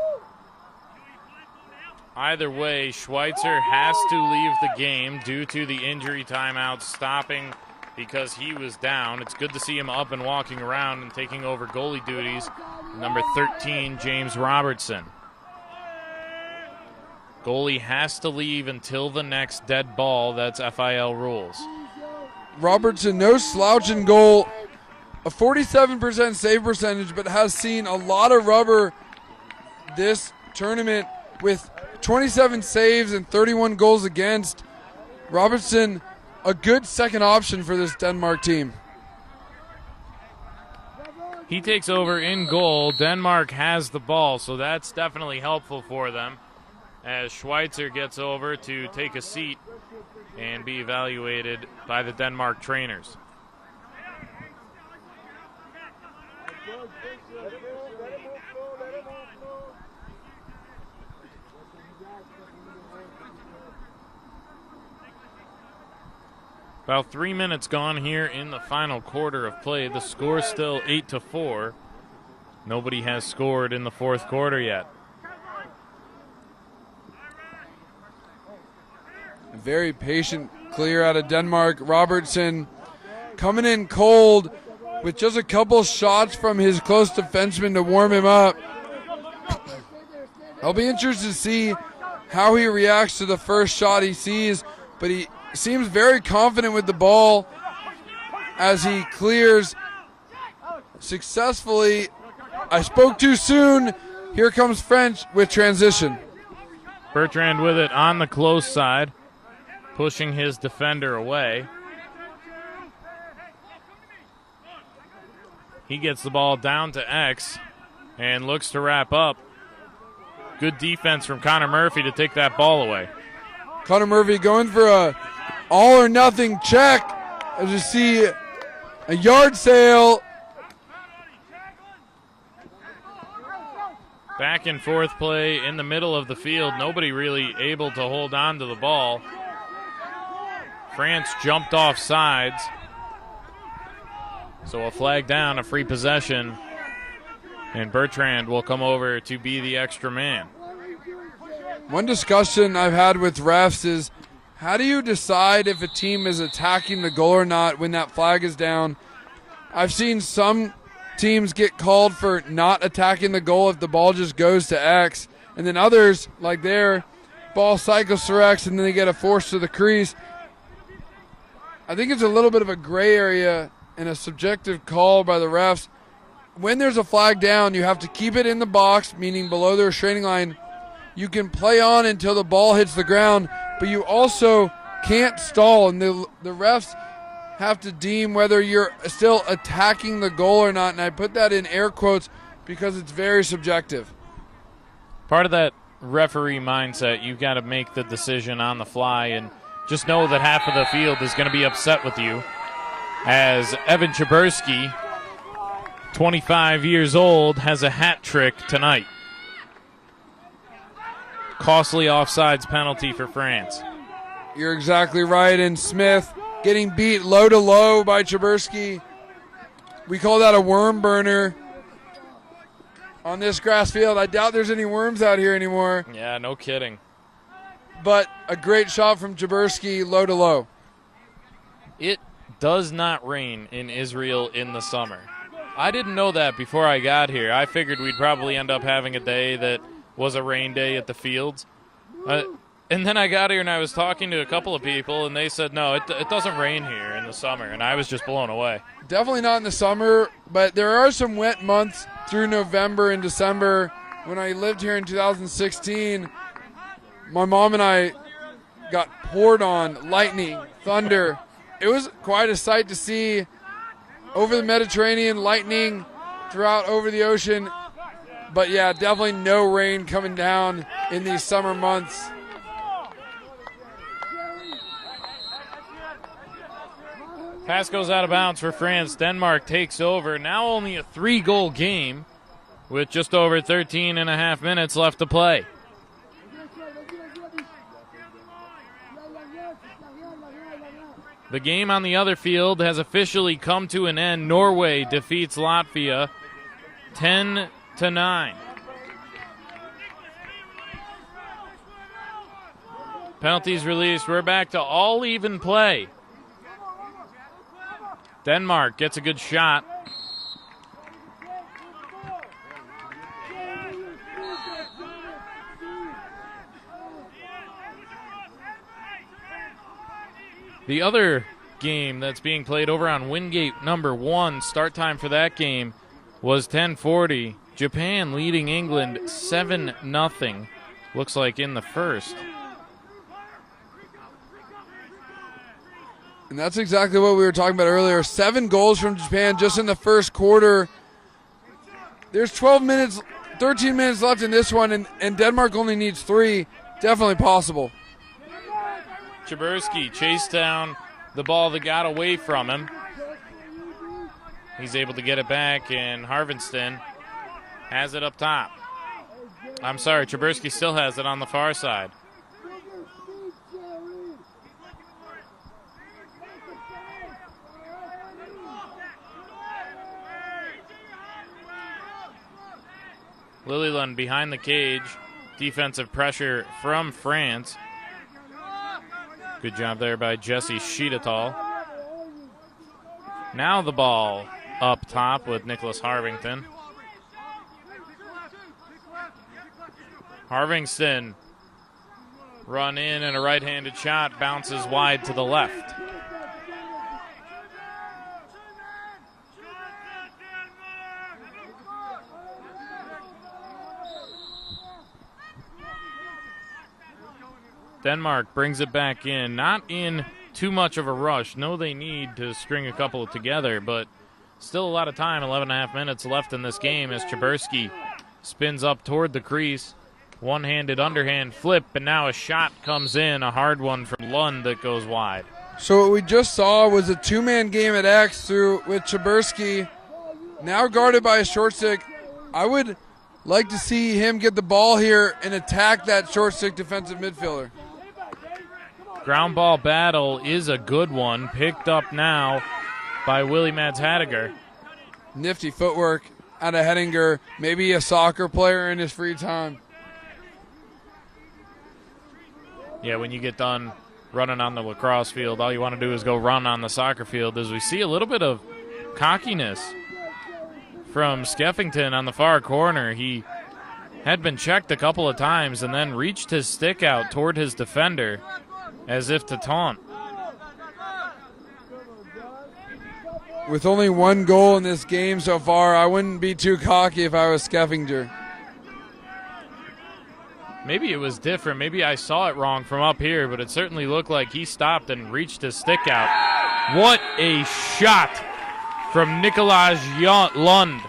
Either way, Schweitzer has to leave the game due to the injury timeout stopping because he was down. It's good to see him up and walking around and taking over goalie duties. Number 13, James Robertson. Goalie has to leave until the next dead ball. That's FIL rules. Robertson, no slouch in goal. A 47% save percentage, but has seen a lot of rubber this tournament with 27 saves and 31 goals against. Robertson, a good second option for this Denmark team. He takes over in goal. Denmark has the ball, so that's definitely helpful for them as Schweitzer gets over to take a seat and be evaluated by the Denmark trainers. About 3 minutes gone here in the final quarter of play. The score's still 8-4. Nobody has scored in the fourth quarter yet. A very patient clear out of Denmark. Robertson coming in cold with just a couple shots from his close defenseman to warm him up. I'll be interested to see how he reacts to the first shot he sees, but he seems very confident with the ball as he clears successfully. I spoke too soon. Here comes French with transition. Bertrand with it on the close side, pushing his defender away. He gets the ball down to X and looks to wrap up. Good defense from Connor Murphy to take that ball away. Connor Murphy going for a all or nothing check. As you see, a yard sale. Back and forth play in the middle of the field. Nobody really able to hold on to the ball. France jumped off sides. So a flag down, a free possession. And Bertrand will come over to be the extra man. One discussion I've had with refs is, how do you decide if a team is attacking the goal or not when that flag is down? I've seen some teams get called for not attacking the goal if the ball just goes to X, and then others, like their ball cycles through X and then they get a force to the crease. I think it's a little bit of a gray area and a subjective call by the refs. When there's a flag down, you have to keep it in the box, meaning below the restraining line. You can play on until the ball hits the ground, but you also can't stall, and the refs have to deem whether you're still attacking the goal or not, and I put that in air quotes because it's very subjective. Part of that referee mindset, you've got to make the decision on the fly, and just know that half of the field is going to be upset with you as Evan Chabursky, 25 years old, has a hat trick tonight. Costly offsides penalty for France. You're exactly right, and Smith getting beat low to low by Chabursky. We call that a worm burner. on this grass field. I doubt there's any worms out here anymore. Yeah, no kidding. But a great shot from Jaberski, low to low. It does not rain in Israel in the summer. I didn't know that before I got here. I figured we'd probably end up having a day that was a rain day at the fields. And then I got here and I was talking to a couple of people, and they said, no, it doesn't rain here in the summer, and I was just blown away. Definitely not in the summer, but there are some wet months through November and December. When I lived here in 2016, my mom and I got poured on, lightning, thunder. It was quite a sight to see over the Mediterranean, lightning throughout over the ocean. But yeah, definitely no rain coming down in these summer months. Pass goes out of bounds for France. Denmark takes over. Now only a 3-goal game with just over 13 and a half minutes left to play. The game on the other field has officially come to an end. Norway defeats Latvia 10-9. Penalties released. We're back to all even play. Denmark gets a good shot. The other game that's being played over on Wingate number 1, start time for that game was 10:40. Japan leading England 7-0. Looks like in the first. And that's exactly what we were talking about earlier. 7 goals from Japan just in the first quarter. There's 13 minutes left in this one, and Denmark only needs 3. Definitely possible. Jaberski chased down the ball that got away from him. He's able to get it back, and Harvinston has it up top. I'm sorry, Jaberski still has it on the far side. Lilliland behind the cage. Defensive pressure from France. Good job there by Jesse Sheetatal. Now the ball up top with Nicholas Harvington. Harvingston run in and a right-handed shot bounces wide to the left. Denmark brings it back in, not in too much of a rush. No, they need to string a couple together, but still a lot of time, 11 and a half minutes left in this game as Jaberski spins up toward the crease. One-handed underhand flip, and now a shot comes in, a hard one from Lund that goes wide. So what we just saw was a 2-man game at X with Jaberski, now guarded by a short stick. I would like to see him get the ball here and attack that short stick defensive midfielder. Ground ball battle is a good one, picked up now by Willie Mads Hadiger. Nifty footwork out of Hedinger, maybe a soccer player in his free time. Yeah, when you get done running on the lacrosse field, all you want to do is go run on the soccer field. As we see a little bit of cockiness from Skeffington on the far corner. He had been checked a couple of times and then reached his stick out toward his defender as if to taunt. With only 1 goal in this game so far, I wouldn't be too cocky if I was Skeffinger. Maybe it was different. Maybe I saw it wrong from up here, but it certainly looked like he stopped and reached his stick out. What a shot from Nicolaj Lund.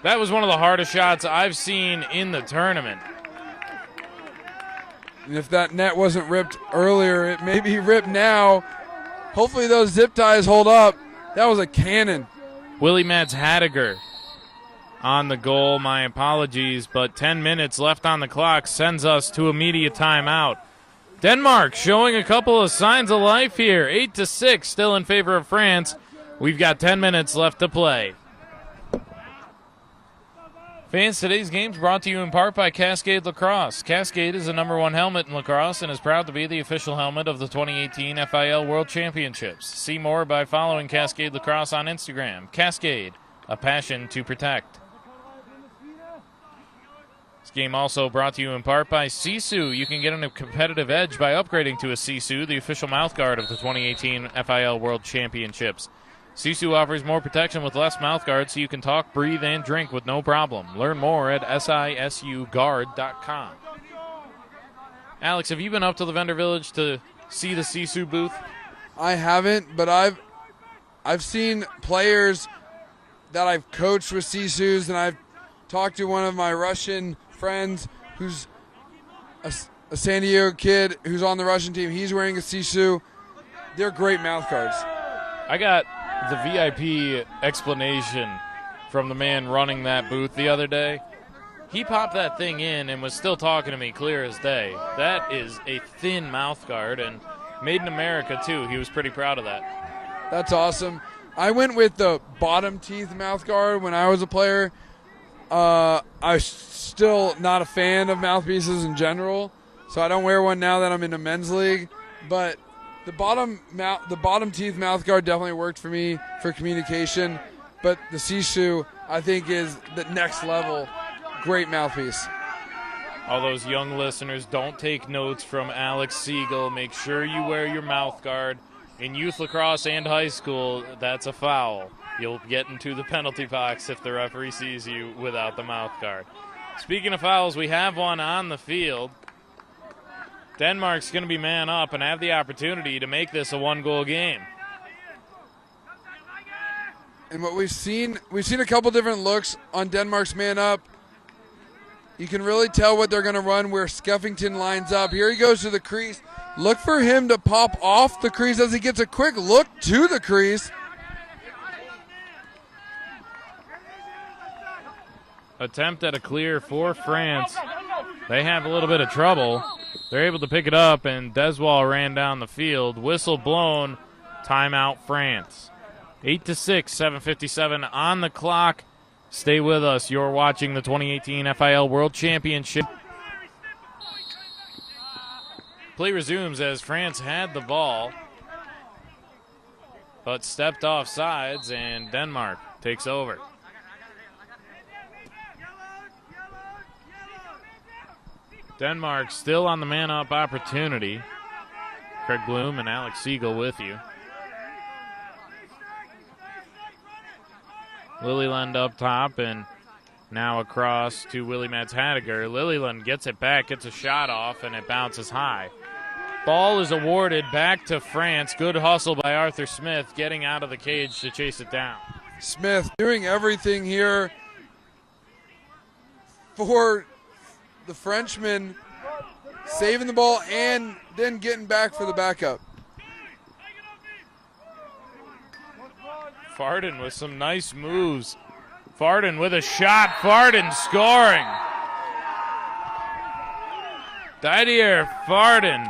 That was one of the hardest shots I've seen in the tournament. And if that net wasn't ripped earlier, it may be ripped now. Hopefully those zip ties hold up. That was a cannon. Willie Mads Hadiger on the goal. My apologies, but 10 minutes left on the clock sends us to immediate timeout. Denmark showing a couple of signs of life here. 8-6 still in favor of France. We've got 10 minutes left to play. Fans, today's game's brought to you in part by Cascade Lacrosse. Cascade is the #1 helmet in lacrosse and is proud to be the official helmet of the 2018 FIL World Championships. See more by following Cascade Lacrosse on Instagram. Cascade, a passion to protect. This game also brought to you in part by Sisu. You can get a competitive edge by upgrading to a Sisu, the official mouthguard of the 2018 FIL World Championships. Sisu offers more protection with less mouthguard so you can talk, breathe, and drink with no problem. Learn more at sisuguard.com. Alex, have you been up to the vendor village to see the Sisu booth? I haven't, but I've seen players that I've coached with Sisus, and I've talked to one of my Russian friends who's a San Diego kid who's on the Russian team. He's wearing a Sisu. They're great mouthguards. I got the VIP explanation from the man running that booth the other day. He popped that thing in and was still talking to me clear as day. That is a thin mouthguard and made in America too. He was pretty proud of that. That's awesome. I went with the bottom teeth mouthguard when I was a player. I'm still not a fan of mouthpieces in general, so I don't wear one now that I'm in a men's league, but the bottom teeth mouthguard definitely worked for me for communication, but the Sisu I think is the next level. Great mouthpiece. All those young listeners, don't take notes from Alex Siegel. Make sure you wear your mouthguard. In youth lacrosse and high school, that's a foul. You'll get into the penalty box if the referee sees you without the mouthguard. Speaking of fouls, we have one on the field. Denmark's going to be man up and have the opportunity to make this a one-goal game. And what we've seen a couple different looks on Denmark's man up. You can really tell what they're going to run where Skeffington lines up. Here he goes to the crease. Look for him to pop off the crease as he gets a quick look to the crease. Attempt at a clear for France. They have a little bit of trouble. They're able to pick it up, and Deswal ran down the field. Whistle blown. Timeout, France. 8-6, 7:57 on the clock. Stay with us. You're watching the 2018 FIL World Championship. Play resumes as France had the ball, but stepped off sides, and Denmark takes over. Denmark still on the man-up opportunity. Craig Bloom and Alex Siegel with you. Lilliland up top and now across to Willie Mats Hadiger. Lilliland gets it back, gets a shot off, and it bounces high. Ball is awarded back to France. Good hustle by Arthur Smith getting out of the cage to chase it down. Smith doing everything here for the Frenchman, saving the ball and then getting back for the backup. Farden with some nice moves. Farden with a shot. Farden scoring. Didier Farden,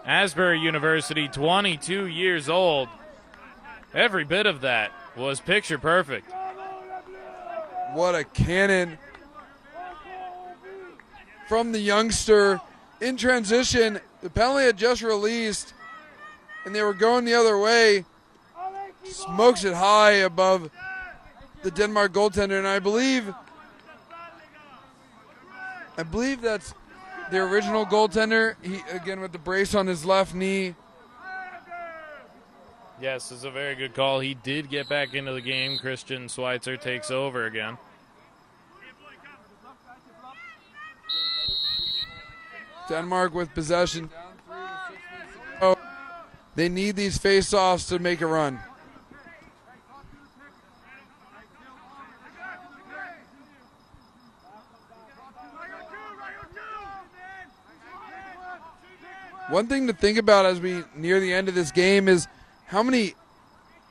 Asbury University, 22 years old. Every bit of that was picture perfect. What a cannon from the youngster. In transition, the penalty had just released, and they were going the other way. Smokes it high above the Denmark goaltender, and I believe that's the original goaltender. He again with the brace on his left knee. Yes, it's a very good call. He did get back into the game. Christian Schweitzer takes over again. Denmark with possession. Oh, they need these face-offs to make a run. One thing to think about as we near the end of this game is how many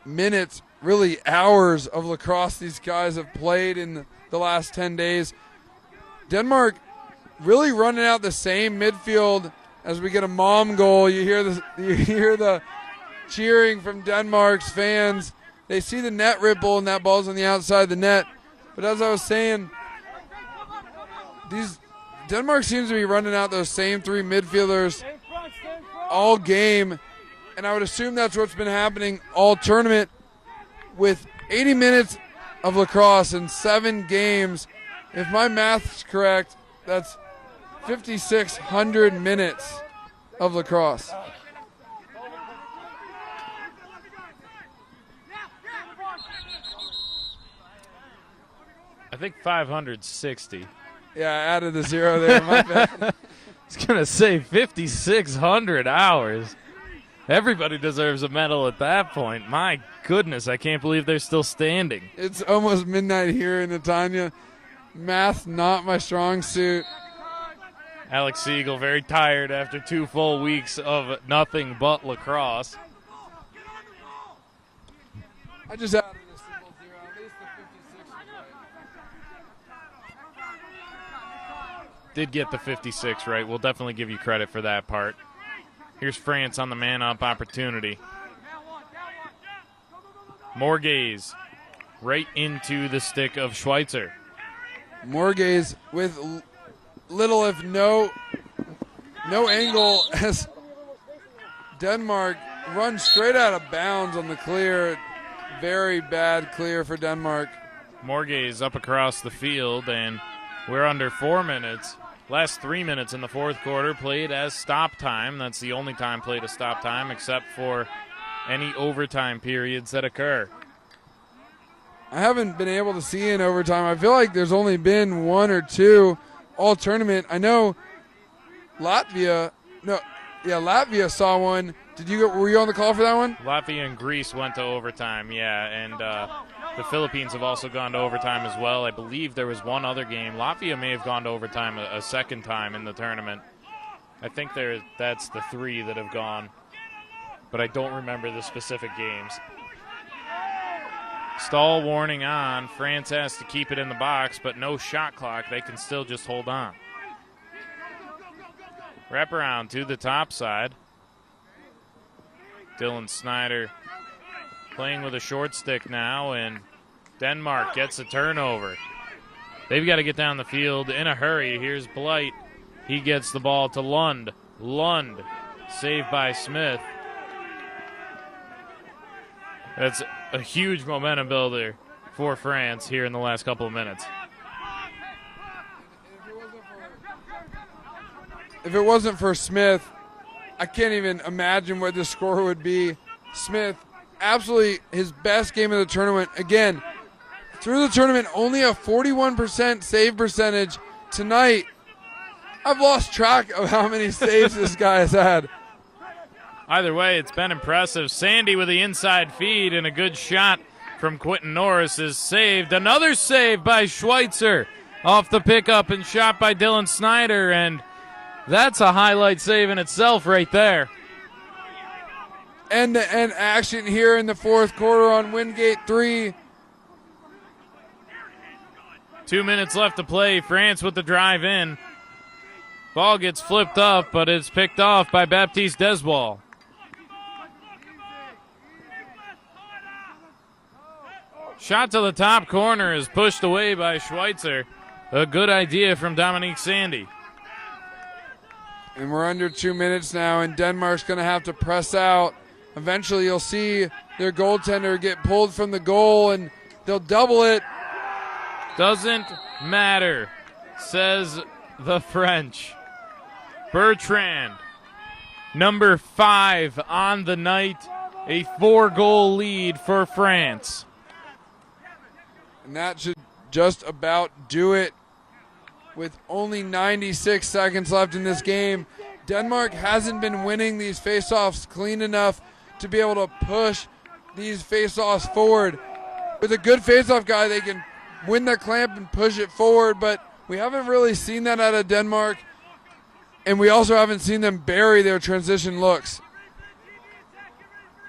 minutes, really hours of lacrosse these guys have played in the last 10 days. Denmark really running out the same midfield as we get a mom goal. You hear the cheering from Denmark's fans. They see the net ripple and that ball's on the outside of the net. But as I was saying, Denmark seems to be running out those same three midfielders all game, and I would assume that's what's been happening all tournament. With 80 minutes of lacrosse in 7 games, if my math's correct, that's 5,600 minutes of lacrosse. I think 560. Yeah, I added the 0 there. My bad. I was going to say 5,600 hours. Everybody deserves a medal at that point. My goodness, I can't believe they're still standing. It's almost midnight here in Netanya. Math, not my strong suit. Alex Siegel very tired after 2 full weeks of nothing but lacrosse. I just added a simple 0. At least the 56 was right. Did get the 56 right. We'll definitely give you credit for that part. Here's France on the man-up opportunity. Morgaze right into the stick of Schweitzer. Morgaze with little if no angle as Denmark runs straight out of bounds on the clear. Very bad clear for Denmark. Morgaze up across the field, and we're under 4 minutes. Last 3 minutes in the fourth quarter played as stop time. That's the only time played as stop time except for any overtime periods that occur. I haven't been able to see in overtime. I feel like there's only been 1 or 2 all tournament. I know Latvia saw one. Were you on the call for that one? Latvia and Greece went to overtime, yeah, and the Philippines have also gone to overtime as well. I believe there was one other game. Latvia may have gone to overtime a second time in the tournament. I think that's the 3 that have gone, but I don't remember the specific games. Stall warning on. France has to keep it in the box, but no shot clock. They can still just hold on. Wrap around to the top side. Dylan Snyder playing with a short stick now, and Denmark gets a turnover. They've got to get down the field in a hurry. Here's Blight. He gets the ball to Lund. Lund, saved by Smith. That's a huge momentum builder for France here in the last couple of minutes. If it wasn't for Smith, I can't even imagine what the score would be. Smith, absolutely his best game of the tournament. Again, through the tournament, only a 41% save percentage. Tonight, I've lost track of how many saves this guy has had. Either way, it's been impressive. Sandy with the inside feed and a good shot from Quentin Norris is saved. Another save by Schweitzer off the pickup and shot by Dylan Snyder, and that's a highlight save in itself right there. End-to-end action here in the fourth quarter on Wingate 3. 2 minutes left to play. France with the drive in. Ball gets flipped up, but it's picked off by Baptiste Deswal. Shot to the top corner is pushed away by Schweitzer. A good idea from Dominique Sandy. And we're under 2 minutes now, and Denmark's going to have to press out. Eventually you'll see their goaltender get pulled from the goal, and they'll double it. Doesn't matter, says the French. Bertrand, number 5 on the night, a 4-goal lead for France. And that should just about do it. With only 96 seconds left in this game, Denmark hasn't been winning these faceoffs clean enough to be able to push these faceoffs forward. With a good faceoff guy, they can win the clamp and push it forward, but we haven't really seen that out of Denmark, and we also haven't seen them bury their transition looks.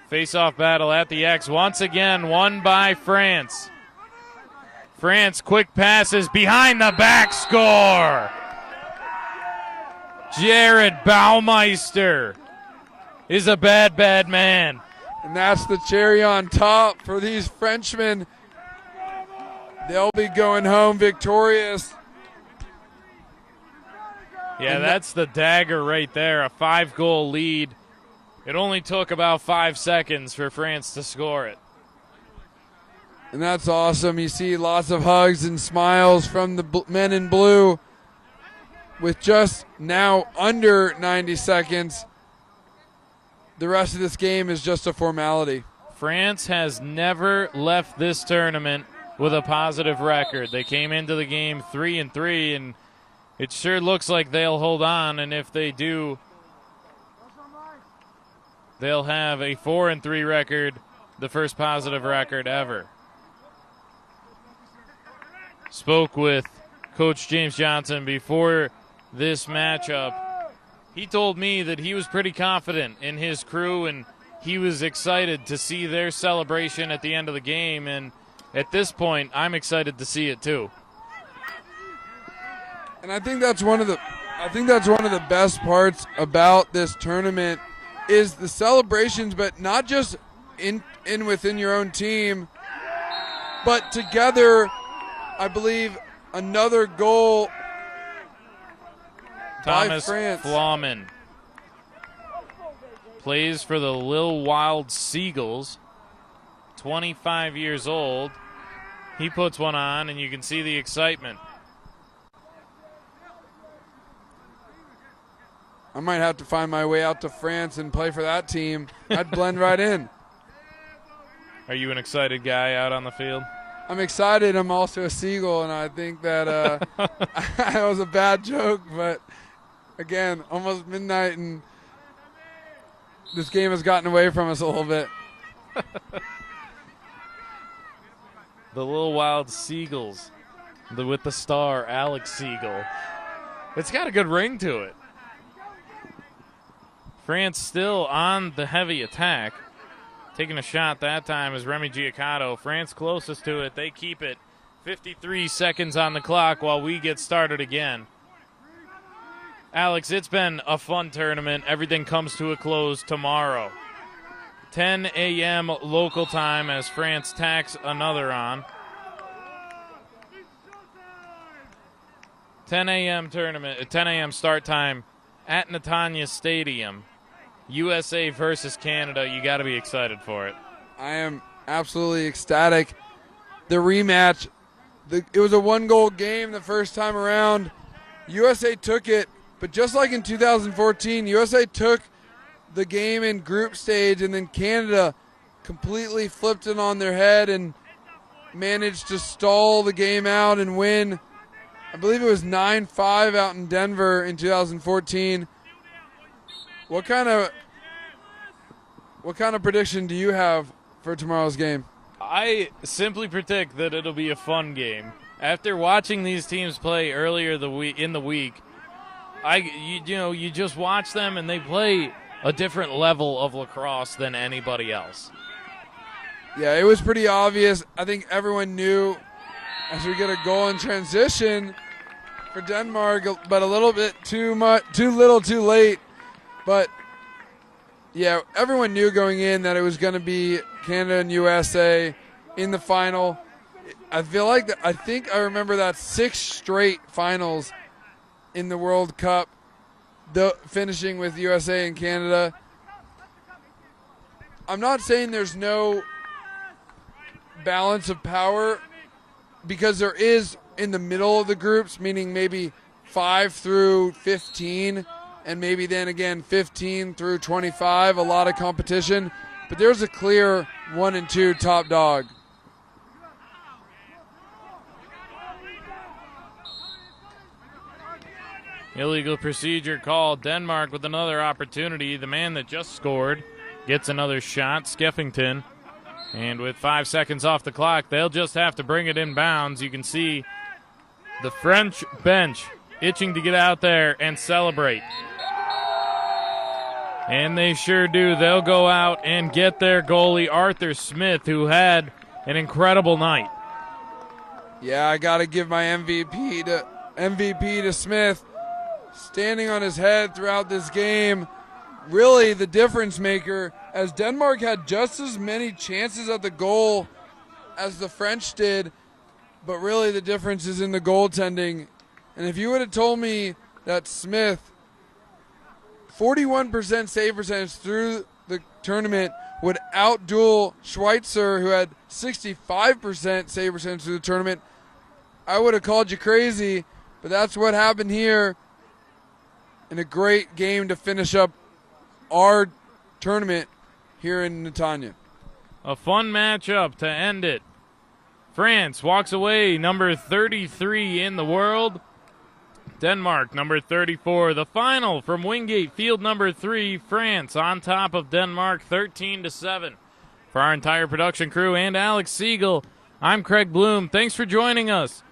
Faceoff battle at the X once again, won by France. France, quick passes behind the back, score. Jared Baumeister is a bad, bad man. And that's the cherry on top for these Frenchmen. They'll be going home victorious. Yeah, that's the dagger right there, a 5-goal lead. It only took about 5 seconds for France to score it. And that's awesome. You see lots of hugs and smiles from the men in blue with just now under 90 seconds. The rest of this game is just a formality. France has never left this tournament with a positive record. They came into the game 3-3, and it sure looks like they'll hold on, and if they do, they'll have a 4-3 record, the first positive record ever. Spoke with Coach James Johnson before this matchup. He told me that he was pretty confident in his crew, and he was excited to see their celebration at the end of the game, and at this point, I'm excited to see it too. And I think that's one of the best parts about this tournament is the celebrations, but not just in within your own team, but together. I believe another goal Thomas by France. Flauman plays for the Lil Wild Seagulls, 25 years old. He puts one on, and you can see the excitement. I might have to find my way out to France and play for that team. I'd blend right in. Are you an excited guy out on the field? I'm excited. I'm also a Seagull, and I think that that was a bad joke. But, again, almost midnight, and this game has gotten away from us a little bit. The Little Wild Seagulls with the star, Alex Siegel. It's got a good ring to it. France still on the heavy attack. Taking a shot that time is Remy Giacotto. France closest to it. They keep it. 53 seconds on the clock while we get started again. Alex, it's been a fun tournament. Everything comes to a close tomorrow. 10 a.m. local time as France tacks another on. 10 a.m. tournament, 10 a.m. start time at Netanya Stadium. USA versus Canada. You got to be excited for it. I am absolutely ecstatic. The rematch, it was a 1-goal game the first time around. USA took it, but just like in 2014, USA took the game in group stage, and then Canada completely flipped it on their head and managed to stall the game out and win. I believe it was 9-5 out in Denver in 2014. What kind of prediction do you have for tomorrow's game? I simply predict that it'll be a fun game. After watching these teams play earlier in the week, you just watch them and they play a different level of lacrosse than anybody else. Yeah, it was pretty obvious. I think everyone knew as we get a goal in transition for Denmark, but a little bit too little, too late. But yeah, everyone knew going in that it was going to be Canada and USA in the final. I think I remember that 6 straight finals in the World Cup, finishing with USA and Canada. I'm not saying there's no balance of power, because there is in the middle of the groups, meaning maybe 5 through 15, and maybe then again 15 through 25, a lot of competition. But there's a clear 1 and 2 top dog. Illegal procedure called. Denmark with another opportunity. The man that just scored gets another shot, Skeffington. And with 5 seconds off the clock, they'll just have to bring it in bounds. You can see the French bench itching to get out there and celebrate. And they sure do. They'll go out and get their goalie, Arthur Smith, who had an incredible night. Yeah, I got to give my MVP to Smith. Standing on his head throughout this game, really the difference maker, as Denmark had just as many chances at the goal as the French did, but really the difference is in the goaltending. And if you would have told me that Smith, 41% save percentage through the tournament, would outduel Schweitzer, who had 65% save percentage through the tournament. I would have called you crazy, but that's what happened here. And a great game to finish up our tournament here in Netanya. A fun matchup to end it. France walks away number 33 in the world. Denmark number 34. The final from Wingate Field number 3. France on top of Denmark 13-7. For our entire production crew and Alex Siegel, I'm Craig Bloom. Thanks for joining us.